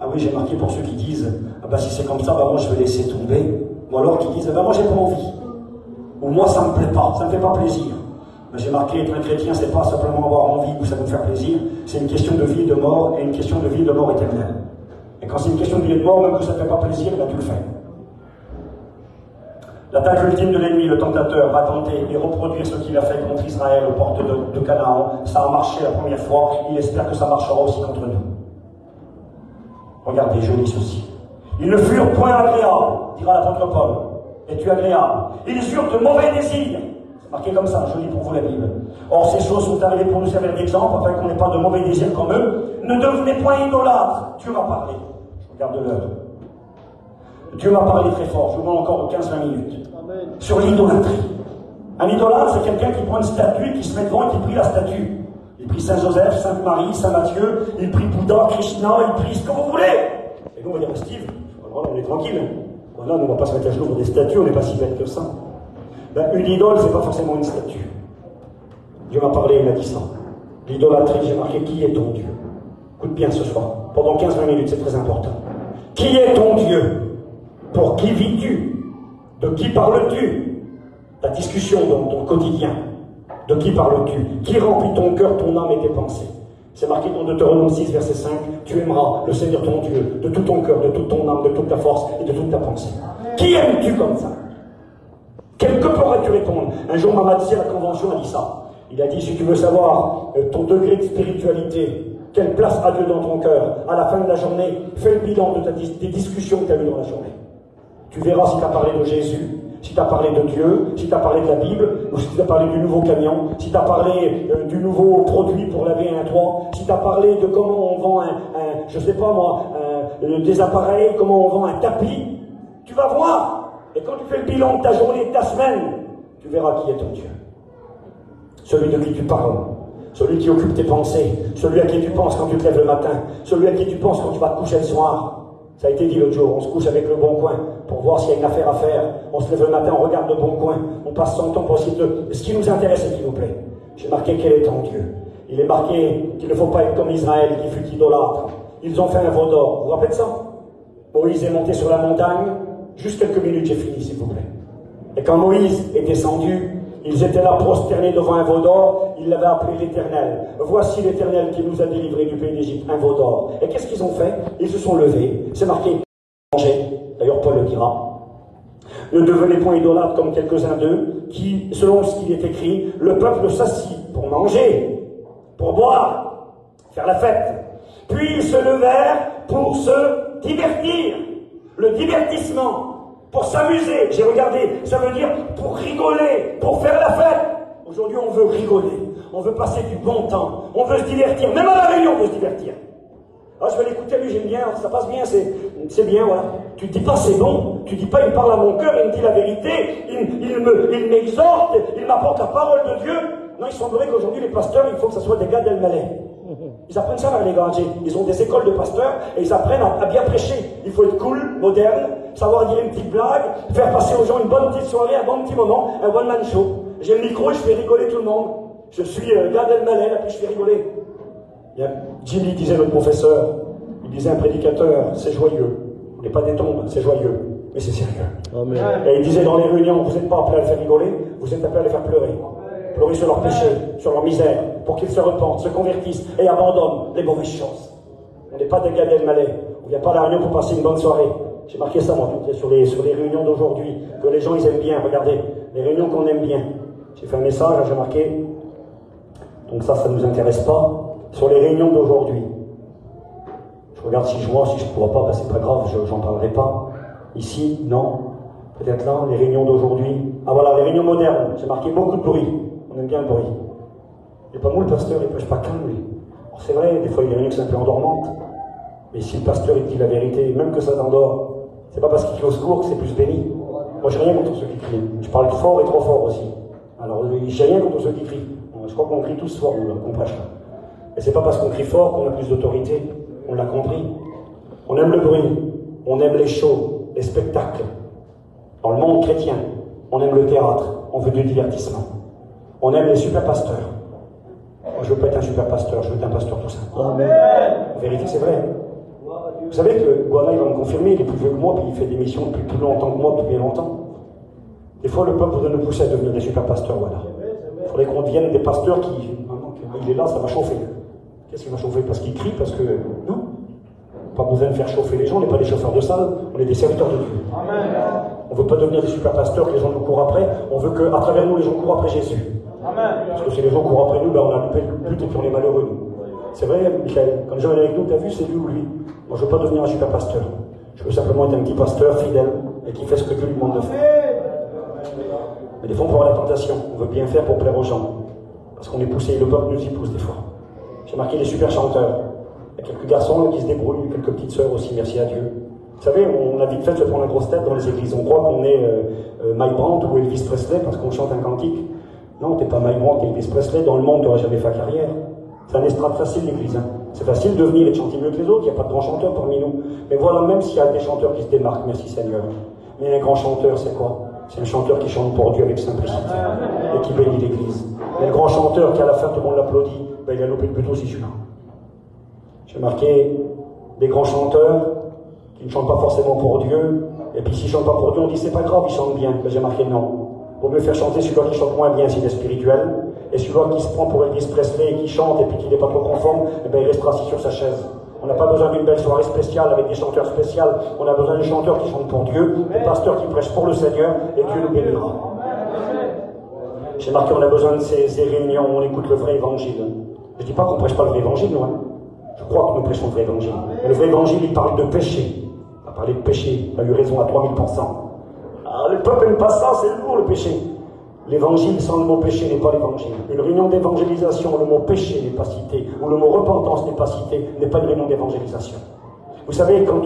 Ah oui, j'ai marqué pour ceux qui disent, ah ben si c'est comme ça, ben moi je vais laisser tomber. Ou alors qui disent, ah ben moi j'ai pas envie. Ou moi ça me plaît pas, ça me fait pas plaisir. Ben, j'ai marqué, être un chrétien, c'est pas simplement avoir envie ou ça me faire plaisir, c'est une question de vie et de mort, et une question de vie et de mort éternelle. Et quand c'est une question de vie et de mort, même que ça ne fait pas plaisir, ben tu le fais. L'attaque ultime de l'ennemi, le tentateur, va tenter et reproduire ce qu'il a fait contre Israël aux portes de Canaan. Ça a marché la première fois, il espère que ça marchera aussi contre nous. Regardez, je lis ceci. Ils ne furent point agréables, dira l'apôtre Paul. Es-tu agréable? Ils eurent de mauvais désirs. C'est marqué comme ça, je lis pour vous la Bible. Or, ces choses sont arrivées pour nous servir d'exemple, afin qu'on n'ait pas de mauvais désirs comme eux. Ne devenez point idolâtres. Dieu m'a parlé. Je regarde l'heure. Dieu m'a parlé très fort, je vous demande encore 15-20 minutes. Amen. Sur l'idolâtrie. Un idolâtre, c'est quelqu'un qui prend une statue, qui se met devant et qui prie la statue. Il prie Saint-Joseph, Sainte-Marie, Saint-Matthieu, il prie Bouddha, Krishna, il prie ce que vous voulez. Et nous, on va dire, Steve, voilà, on est tranquille. Voilà, nous, on ne va pas se mettre à genoux pour des statues, on n'est pas si bête que ça. Ben, une idole, c'est pas forcément une statue. Dieu m'a parlé, il m'a dit ça. L'idolâtrie, j'ai marqué, qui est ton Dieu? Écoute bien ce soir. Pendant 15-20 minutes, c'est très important. Qui est ton Dieu? Pour qui vis-tu? De qui parles-tu? Ta discussion dans ton quotidien. De qui parles-tu? Qui remplit ton cœur, ton âme et tes pensées? C'est marqué dans Deutéronome 6, verset 5. Tu aimeras le Seigneur ton Dieu de tout ton cœur, de toute ton âme, de toute ta force et de toute ta pensée. Qui aimes-tu comme ça? Que pourrais-tu répondre? Un jour, Mamadzi à la convention a dit ça. Il a dit, si tu veux savoir ton degré de spiritualité, quelle place a Dieu dans ton cœur, à la fin de la journée, fais le bilan des discussions que tu as eues dans la journée. Tu verras si tu as parlé de Jésus, si tu as parlé de Dieu, si tu as parlé de la Bible, ou si tu as parlé du nouveau camion, si tu as parlé du nouveau produit pour laver un toit, si tu as parlé de comment on vend je sais pas moi, des appareils, comment on vend un tapis. Tu vas voir. Et quand tu fais le bilan de ta journée, de ta semaine, tu verras qui est ton Dieu. Celui de qui tu parles, celui qui occupe tes pensées, celui à qui tu penses quand tu te lèves le matin, celui à qui tu penses quand tu vas te coucher le soir. Ça a été dit l'autre jour, on se couche avec le Bon Coin pour voir s'il y a une affaire à faire. On se lève le matin, on regarde le Bon Coin, on passe son temps pour essayer de... Ce qui nous intéresse, s'il vous plaît. J'ai marqué quel est ton Dieu. Il est marqué qu'il ne faut pas être comme Israël qui fut idolâtre. Ils ont fait un veau d'or. Vous vous rappelez de ça? Moïse est monté sur la montagne. Juste quelques minutes, j'ai fini, s'il vous plaît. Et quand Moïse est descendu, ils étaient là prosternés devant un veau d'or, ils l'avaient appelé l'Éternel. Voici l'Éternel qui nous a délivrés du pays d'Égypte, un veau d'or. Et qu'est-ce qu'ils ont fait? Ils se sont levés, c'est marqué, manger. D'ailleurs, Paul le dira. Ne devenez point idolâtres comme quelques-uns d'eux, qui, selon ce qu'il est écrit, le peuple s'assit pour manger, pour boire, faire la fête. Puis ils se levèrent pour se divertir. Le divertissement. Pour s'amuser, j'ai regardé, ça veut dire pour rigoler, pour faire la fête. Aujourd'hui, on veut rigoler, on veut passer du bon temps, on veut se divertir, même à la réunion, on veut se divertir. Ah, je vais l'écouter, lui, j'aime bien, ça passe bien, c'est bien, voilà. Tu ne dis pas c'est bon, tu ne dis pas il parle à mon cœur, il me dit la vérité, il m'exhorte, il m'apporte la parole de Dieu. Non, il semblerait qu'aujourd'hui, les pasteurs, il faut que ce soit des gars d'El-Malais. Ils apprennent ça vers les gars. Ils ont des écoles de pasteurs et ils apprennent à bien prêcher. Il faut être cool, moderne, savoir dire une petite blague, faire passer aux gens une bonne petite soirée, un bon petit moment, un one-man show. J'ai le micro et je fais rigoler tout le monde. Je suis gars d'El-Malais, et puis je fais rigoler. Jimmy disait, notre professeur, il disait un prédicateur, c'est joyeux. On n'est pas des tombes, c'est joyeux, mais c'est sérieux. Amen. Et il disait dans les réunions, vous n'êtes pas appelés à les faire rigoler, vous êtes appelés à les faire pleurer. Pleurer sur leurs péchés, sur leur misère, pour qu'ils se repentent, se convertissent et abandonnent les mauvaises choses. On n'est pas des gars d'El-Malais. On ne vient pas à la réunion pour passer une bonne soirée. J'ai marqué ça, moi, sur les réunions d'aujourd'hui, que les gens, ils aiment bien. Regardez, les réunions qu'on aime bien. J'ai fait un message, j'ai marqué, donc ça ne nous intéresse pas, sur les réunions d'aujourd'hui. Je regarde si je vois, si je ne vois pas, ben c'est pas grave, j'en parlerai pas. Ici, non. Peut-être là, les réunions d'aujourd'hui. Ah voilà, les réunions modernes. J'ai marqué beaucoup de bruit. On aime bien le bruit. Il n'est pas mou le pasteur, il ne prêche pas calme, lui. C'est vrai, des fois il y a des réunions qui sont un peu endormantes. Mais si le pasteur il dit la vérité, même que ça t'endort, c'est pas parce qu'il crie au secours que c'est plus béni. Moi j'ai rien contre ceux qui crient. Je parle fort et trop fort aussi. Alors j'ai rien contre ceux qui crient. Je crois qu'on crie tous fort, nous, qu'on prêche là. Et c'est pas parce qu'on crie fort qu'on a plus d'autorité. On l'a compris. On aime le bruit, on aime les shows, les spectacles. Dans le monde chrétien, on aime le théâtre, on veut du divertissement. On aime les super pasteurs. Moi, je veux pas être un super pasteur, je veux être un pasteur tout simple. Amen. En vérité, c'est vrai. Vous savez que Guana, il va me confirmer, il est plus vieux que moi, puis il fait des missions depuis plus longtemps que moi, depuis bien longtemps. Des fois, le peuple voudrait nous pousser à devenir des super pasteurs, voilà. Il faudrait qu'on devienne des pasteurs qui... Il est là, ça va chauffer. Qu'est-ce qui va chauffer? Parce qu'il crie, parce que... Non. Pas besoin de faire chauffer les gens, on n'est pas des chauffeurs de salle, on est des serviteurs de Dieu. Amen. On ne veut pas devenir des super pasteurs, que les gens nous courent après, on veut qu'à travers nous, les gens courent après Jésus. Amen. Parce que si les gens courent après nous, ben on a loupé le but et puis on est malheureux, nous. C'est vrai, Michael, quand Joël est avec nous, t'as vu, c'est lui ou lui. Moi, je ne veux pas devenir un super pasteur. Je veux simplement être un petit pasteur fidèle et qui fait ce que Dieu lui demande de faire. Mais des fois, on peut avoir la tentation. On veut bien faire pour plaire aux gens. Parce qu'on est poussé, le peuple nous y pousse des fois. J'ai marqué les super chanteurs. Il y a quelques garçons qui se débrouillent, quelques petites sœurs aussi, merci à Dieu. Vous savez, on a vite fait de se prendre la grosse tête dans les églises. On croit qu'on est Mike Brandt ou Elvis Presley parce qu'on chante un cantique. Non, t'es pas Mike Brandt, Elvis Presley. Dans le monde, tu n'auras jamais fait carrière. C'est un estrade facile, l'église. Hein. C'est facile de venir et de chanter mieux que les autres. Il n'y a pas de grands chanteurs parmi nous. Mais voilà, même s'il y a des chanteurs qui se démarquent, merci Seigneur. Mais un grand chanteur, c'est quoi? C'est un chanteur qui chante pour Dieu avec simplicité et qui bénit l'église. Et le grand chanteur qui à la fin tout le monde l'applaudit, ben, il a loupé le but aussi celui-là. J'ai marqué des grands chanteurs qui ne chantent pas forcément pour Dieu, Et puis s'il chante pas pour Dieu, on dit c'est pas grave, il chante bien. Mais j'ai marqué non. Vaut mieux faire chanter celui qui chante moins bien s'il est spirituel, et celui qui se prend pour Elvis Presley et qui chante et puis qui n'est pas trop conforme, eh bien il restera assis sur sa chaise. On n'a pas besoin d'une belle soirée spéciale avec des chanteurs spéciaux, on a besoin des chanteurs qui chantent pour Dieu, des pasteurs qui prêchent pour le Seigneur, et Dieu nous bénira. J'ai marqué, on a besoin de ces réunions où on écoute le vrai évangile. Je ne dis pas qu'on ne prêche pas le vrai évangile, non. Je crois que nous prêchons le vrai évangile. Mais le vrai évangile, il parle de péché. Il a parlé de péché, il a eu raison à 3000%. Ah, le peuple n'aime pas ça, c'est lourd le péché. L'évangile sans le mot péché n'est pas l'évangile. Une réunion d'évangélisation où le mot péché n'est pas cité, où le mot repentance n'est pas cité, n'est pas une réunion d'évangélisation. Vous savez, quand,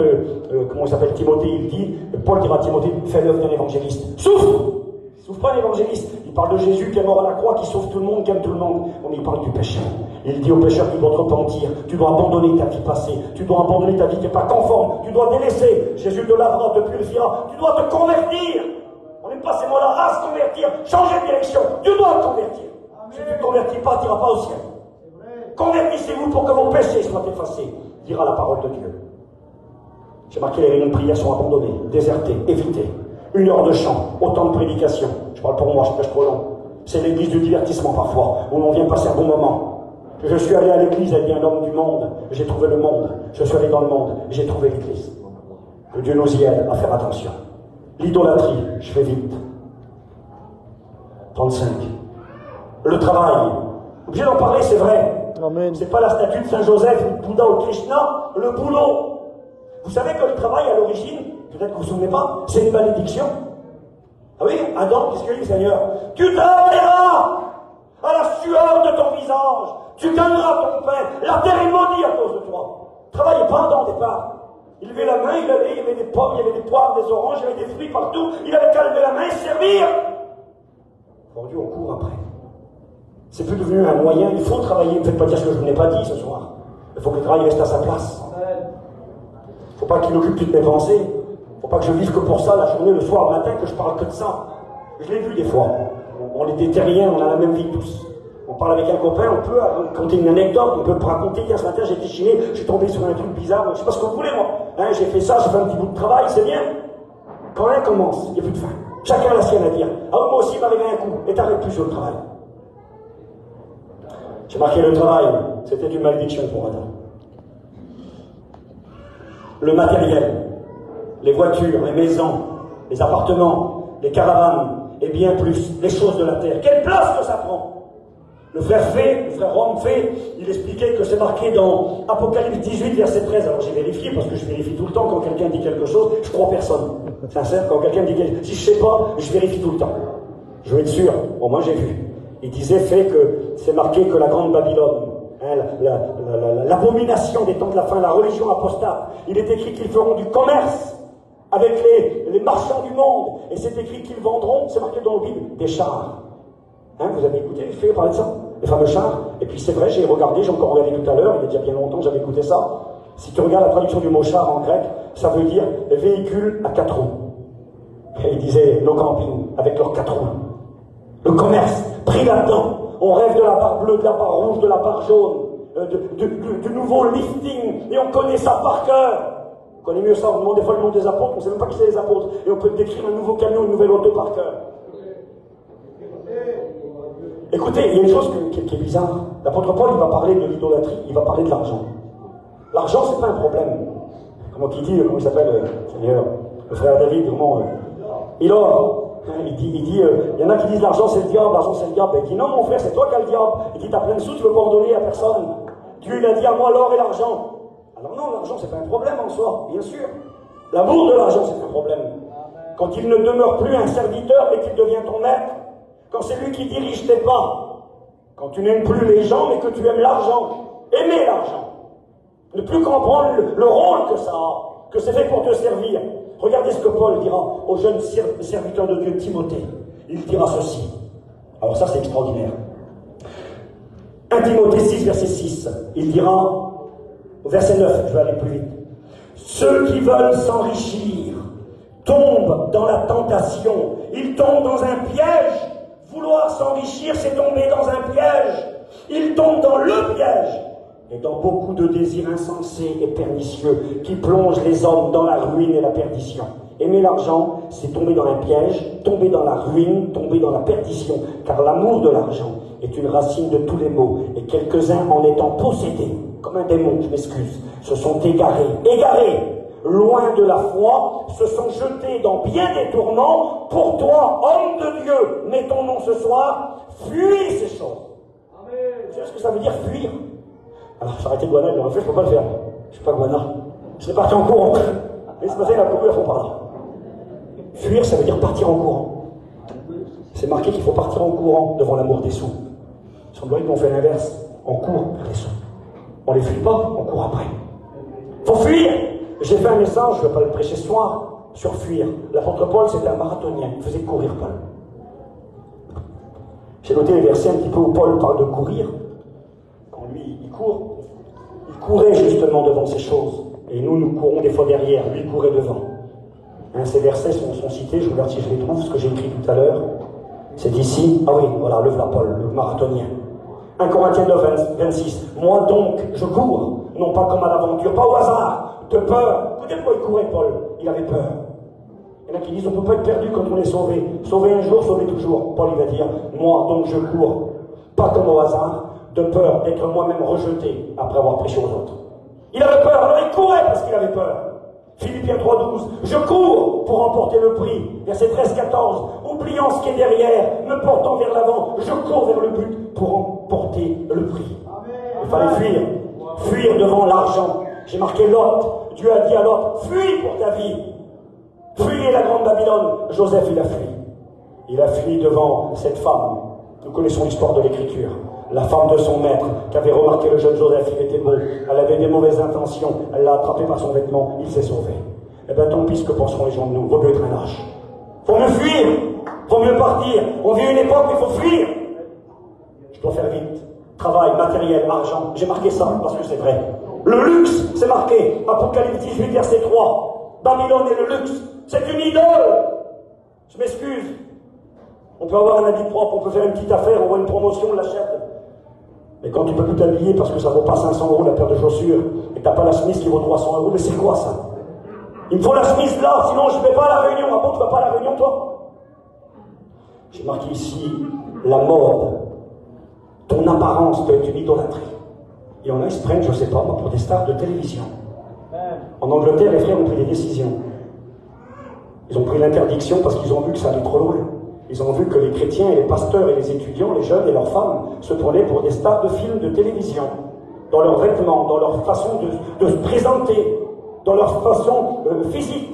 comment il s'appelle, Timothée, il dit, Paul dira à Timothée, fais l'œuvre d'un évangéliste. Souffre! Il souffre pas un évangéliste. Il parle de Jésus qui est mort à la croix, qui sauve tout le monde, qui aime tout le monde. On y parle du péché. Il dit au pécheur, tu dois te repentir, tu dois abandonner ta vie passée, tu dois abandonner ta vie qui n'est pas conforme, tu dois délaisser. Jésus te lavera, te purifiera, tu dois te convertir. On n'aime pas ces mots-là, à se convertir, changer de direction. Tu dois te convertir. Si tu ne te convertis pas, tu n'iras pas au ciel. Convertissez-vous pour que vos péchés soient effacés, dira la parole de Dieu. J'ai marqué les réunions de prière sont abandonnées, désertées, évitées. 1 heure de chant, autant de prédication. Je parle pour moi, je prêche trop long. C'est l'église du divertissement parfois, où l'on vient passer un bon moment. Je suis allé à l'église avec un homme du monde, j'ai trouvé le monde. Je suis allé dans le monde, j'ai trouvé l'église. Que Dieu nous y aide à faire attention. L'idolâtrie, je fais vite. 35. Le travail. Obligé d'en parler, c'est vrai. Amen. C'est pas la statue de Saint-Joseph ou de Bouddha ou de Krishna, le boulot. Vous savez que le travail, à l'origine, peut-être que vous ne vous souvenez pas, c'est une malédiction. Ah oui, Adam, qu'est-ce qu'il dit, Seigneur? Tu travailleras à la sueur de ton visage. Tu gagneras ton pain. La terre est maudite à cause de toi. Travaillez pas Adam au départ. Il levait la main, il allait, il y avait des pommes, il y avait des poires, des oranges, il y avait des fruits partout. Il avait qu'à lever la main et servir. Aujourd'hui, on court après. C'est plus devenu un moyen. Il faut travailler. Ne faites pas dire ce que je ne vous ai pas dit ce soir. Il faut que le travail reste à sa place. Il ne faut pas qu'il occupe toutes mes pensées. Il ne faut pas que je vive que pour ça, la journée, le soir, le matin, que je parle que de ça. Je l'ai vu des fois. On est des terriens, on a la même vie tous. On parle avec un copain, on peut raconter une anecdote, on peut raconter, hier ce matin j'ai été chiné, je suis tombé sur un truc bizarre, je ne sais pas ce que vous voulez moi. Hein, j'ai fait ça, j'ai fait un petit bout de travail, c'est bien. Quand rien commence, il n'y a plus de fin. Chacun a la sienne à dire. Ah oui, moi aussi il m'arrivait un coup, et t'arrêtes plus sur le travail. J'ai marqué le travail, c'était une malédiction pour Adam. Le matériel, les voitures, les maisons, les appartements, les caravanes, et bien plus, les choses de la terre. Quelle place que ça prend! Le frère Rome fait, il expliquait que c'est marqué dans Apocalypse 18, verset 13. Alors j'ai vérifié, parce que je vérifie tout le temps quand quelqu'un dit quelque chose, je crois personne. Sincère, quand quelqu'un dit quelque chose, si je ne sais pas, je vérifie tout le temps. Je veux être sûr, au moins j'ai vu. Il disait, que c'est marqué que la grande Babylone, hein, l'abomination des temps de la fin, la religion apostate, il est écrit qu'ils feront du commerce avec les marchands du monde, et c'est écrit qu'ils vendront, c'est marqué dans la Bible, des chars. Hein, vous avez écouté, je fais parler de ça, les fameux chars. Et puis c'est vrai, j'ai regardé, j'ai encore regardé tout à l'heure, il y a déjà bien longtemps que j'avais écouté ça. Si tu regardes la traduction du mot char en grec, ça veut dire véhicule à 4 roues. Et il disait nos campings avec leurs 4 roues. Le commerce, pris là-dedans. On rêve de la barre bleue, de la barre rouge, de la barre jaune, du nouveau lifting, et on connaît ça par cœur. On connaît mieux ça, on demande des fois le nom des apôtres, on ne sait même pas qui c'est les apôtres, et on peut décrire un nouveau camion, une nouvelle auto par cœur. Écoutez, il y a une chose qui est bizarre. L'apôtre Paul, il va parler de l'idolâtrie, il va parler de l'argent. L'argent, c'est pas un problème. Comment il s'appelle, Seigneur, le frère David, comment il dit, il y en a qui disent l'argent c'est le diable, Il dit non mon frère, c'est toi qui as le diable. Il dit t'as plein de sous, tu veux pas en donner à personne. Dieu il a dit à moi l'or et l'argent. Alors non, l'argent c'est pas un problème en soi, bien sûr. L'amour de l'argent c'est un problème. Quand il ne demeure plus un serviteur mais qu'il devient ton maître. Quand c'est lui qui dirige tes pas, quand tu n'aimes plus les gens mais que tu aimes l'argent, aimer l'argent, ne plus comprendre le rôle que ça a, que c'est fait pour te servir. Regardez ce que Paul dira au jeune serviteur de Dieu Timothée. Il dira ceci. Alors ça c'est extraordinaire. 1 Timothée 6, verset 6, il dira, au verset 9, je vais aller plus vite, ceux qui veulent s'enrichir tombent dans la tentation, ils tombent dans un piège. Vouloir s'enrichir, c'est tomber dans un piège. Il tombe dans le piège et dans beaucoup de désirs insensés et pernicieux qui plongent les hommes dans la ruine et la perdition. Aimer l'argent, c'est tomber dans un piège, tomber dans la ruine, tomber dans la perdition, car l'amour de l'argent est une racine de tous les maux, et quelques-uns en étant possédés, comme un démon, je m'excuse, se sont égarés, loin de la foi, se sont jetés dans bien des tourments. Pour toi, homme de Dieu, mets ton nom ce soir, fuis ces choses. Vous savez ce que ça veut dire, fuir? Alors, j'ai arrêté de Guana, je ne peux pas le faire. Je ne suis pas Guana. Je serais parti en courant. Mais ce matin, il a couru à fond par là. Fuir, ça veut dire partir en courant. C'est marqué qu'il faut partir en courant devant l'amour des sous. Il semblerait qu'on fait l'inverse. On court vers les sous. On ne les fuit pas, on court après. Il faut fuir. J'ai fait un message, je ne vais pas le prêcher ce soir, sur fuir. L'apôtre Paul, c'était un marathonien. Il faisait courir Paul. J'ai noté les versets un petit peu où Paul parle de courir. Quand lui, il court, il courait justement devant ces choses. Et nous courons des fois derrière. Lui, il courait devant. Hein, ces versets sont cités, je regarde si je les trouve, ce que j'ai écrit tout à l'heure. C'est ici. Ah oui, voilà, le voilà Paul, le marathonien. 1 Corinthiens 9, 26. Moi donc, je cours, non pas comme à l'aventure, pas au hasard, de peur. Écoutez pourquoi il courait, Paul. Il avait peur. Il y en a qui disent, on ne peut pas être perdu quand on est sauvé. Sauvé un jour, sauvé toujours. Paul, il va dire, moi donc je cours, pas comme au hasard, de peur d'être moi-même rejeté après avoir prêché aux autres. Il avait peur, alors il courait parce qu'il avait peur. Philippiens 3,12. Je cours pour remporter le prix. Verset 13-14. Oubliant ce qui est derrière, me portant vers l'avant, je cours vers le but pour remporter le prix. Il fallait fuir. Fuir devant l'argent. J'ai marqué Lot. Dieu a dit à Lot, fuis pour ta vie. Fuyez la grande Babylone. Joseph, il a fui. Il a fui devant cette femme. Nous connaissons l'histoire de l'Écriture. La femme de son maître, qui avait remarqué le jeune Joseph, il était beau, elle avait des mauvaises intentions, elle l'a attrapé par son vêtement, il s'est sauvé. Eh bien, tant pis, ce que penseront les gens de nous, vaut mieux être un lâche. Faut mieux fuir, faut mieux partir. On vit une époque où il faut fuir. Je dois faire vite. Travail, matériel, argent, j'ai marqué ça parce que c'est vrai. Le luxe, c'est marqué. Apocalypse 18, verset 3. Babylone et le luxe, c'est une idole. Je m'excuse. On peut avoir un habit propre, on peut faire une petite affaire, on voit une promotion, on l'achète. Mais quand tu peux plus t'habiller parce que ça vaut pas 500 € la paire de chaussures et que t'as pas la chemise qui vaut 300 €, mais c'est quoi ça? Il me faut la chemise là, sinon je vais pas à la réunion. Ah bon, tu vas pas à la réunion toi? J'ai marqué ici la mode. Ton apparence peut être une idolâtrie. Et on a, ils se prennent, je sais pas, pour des stars de télévision. En Angleterre, les frères ont pris des décisions. Ils ont pris l'interdiction parce qu'ils ont vu que ça allait trop loin. Ils ont vu que les chrétiens et les pasteurs et les étudiants, les jeunes et leurs femmes se prenaient pour des stars de films de télévision, dans leurs vêtements, dans leur façon de se présenter, dans leur façon physique.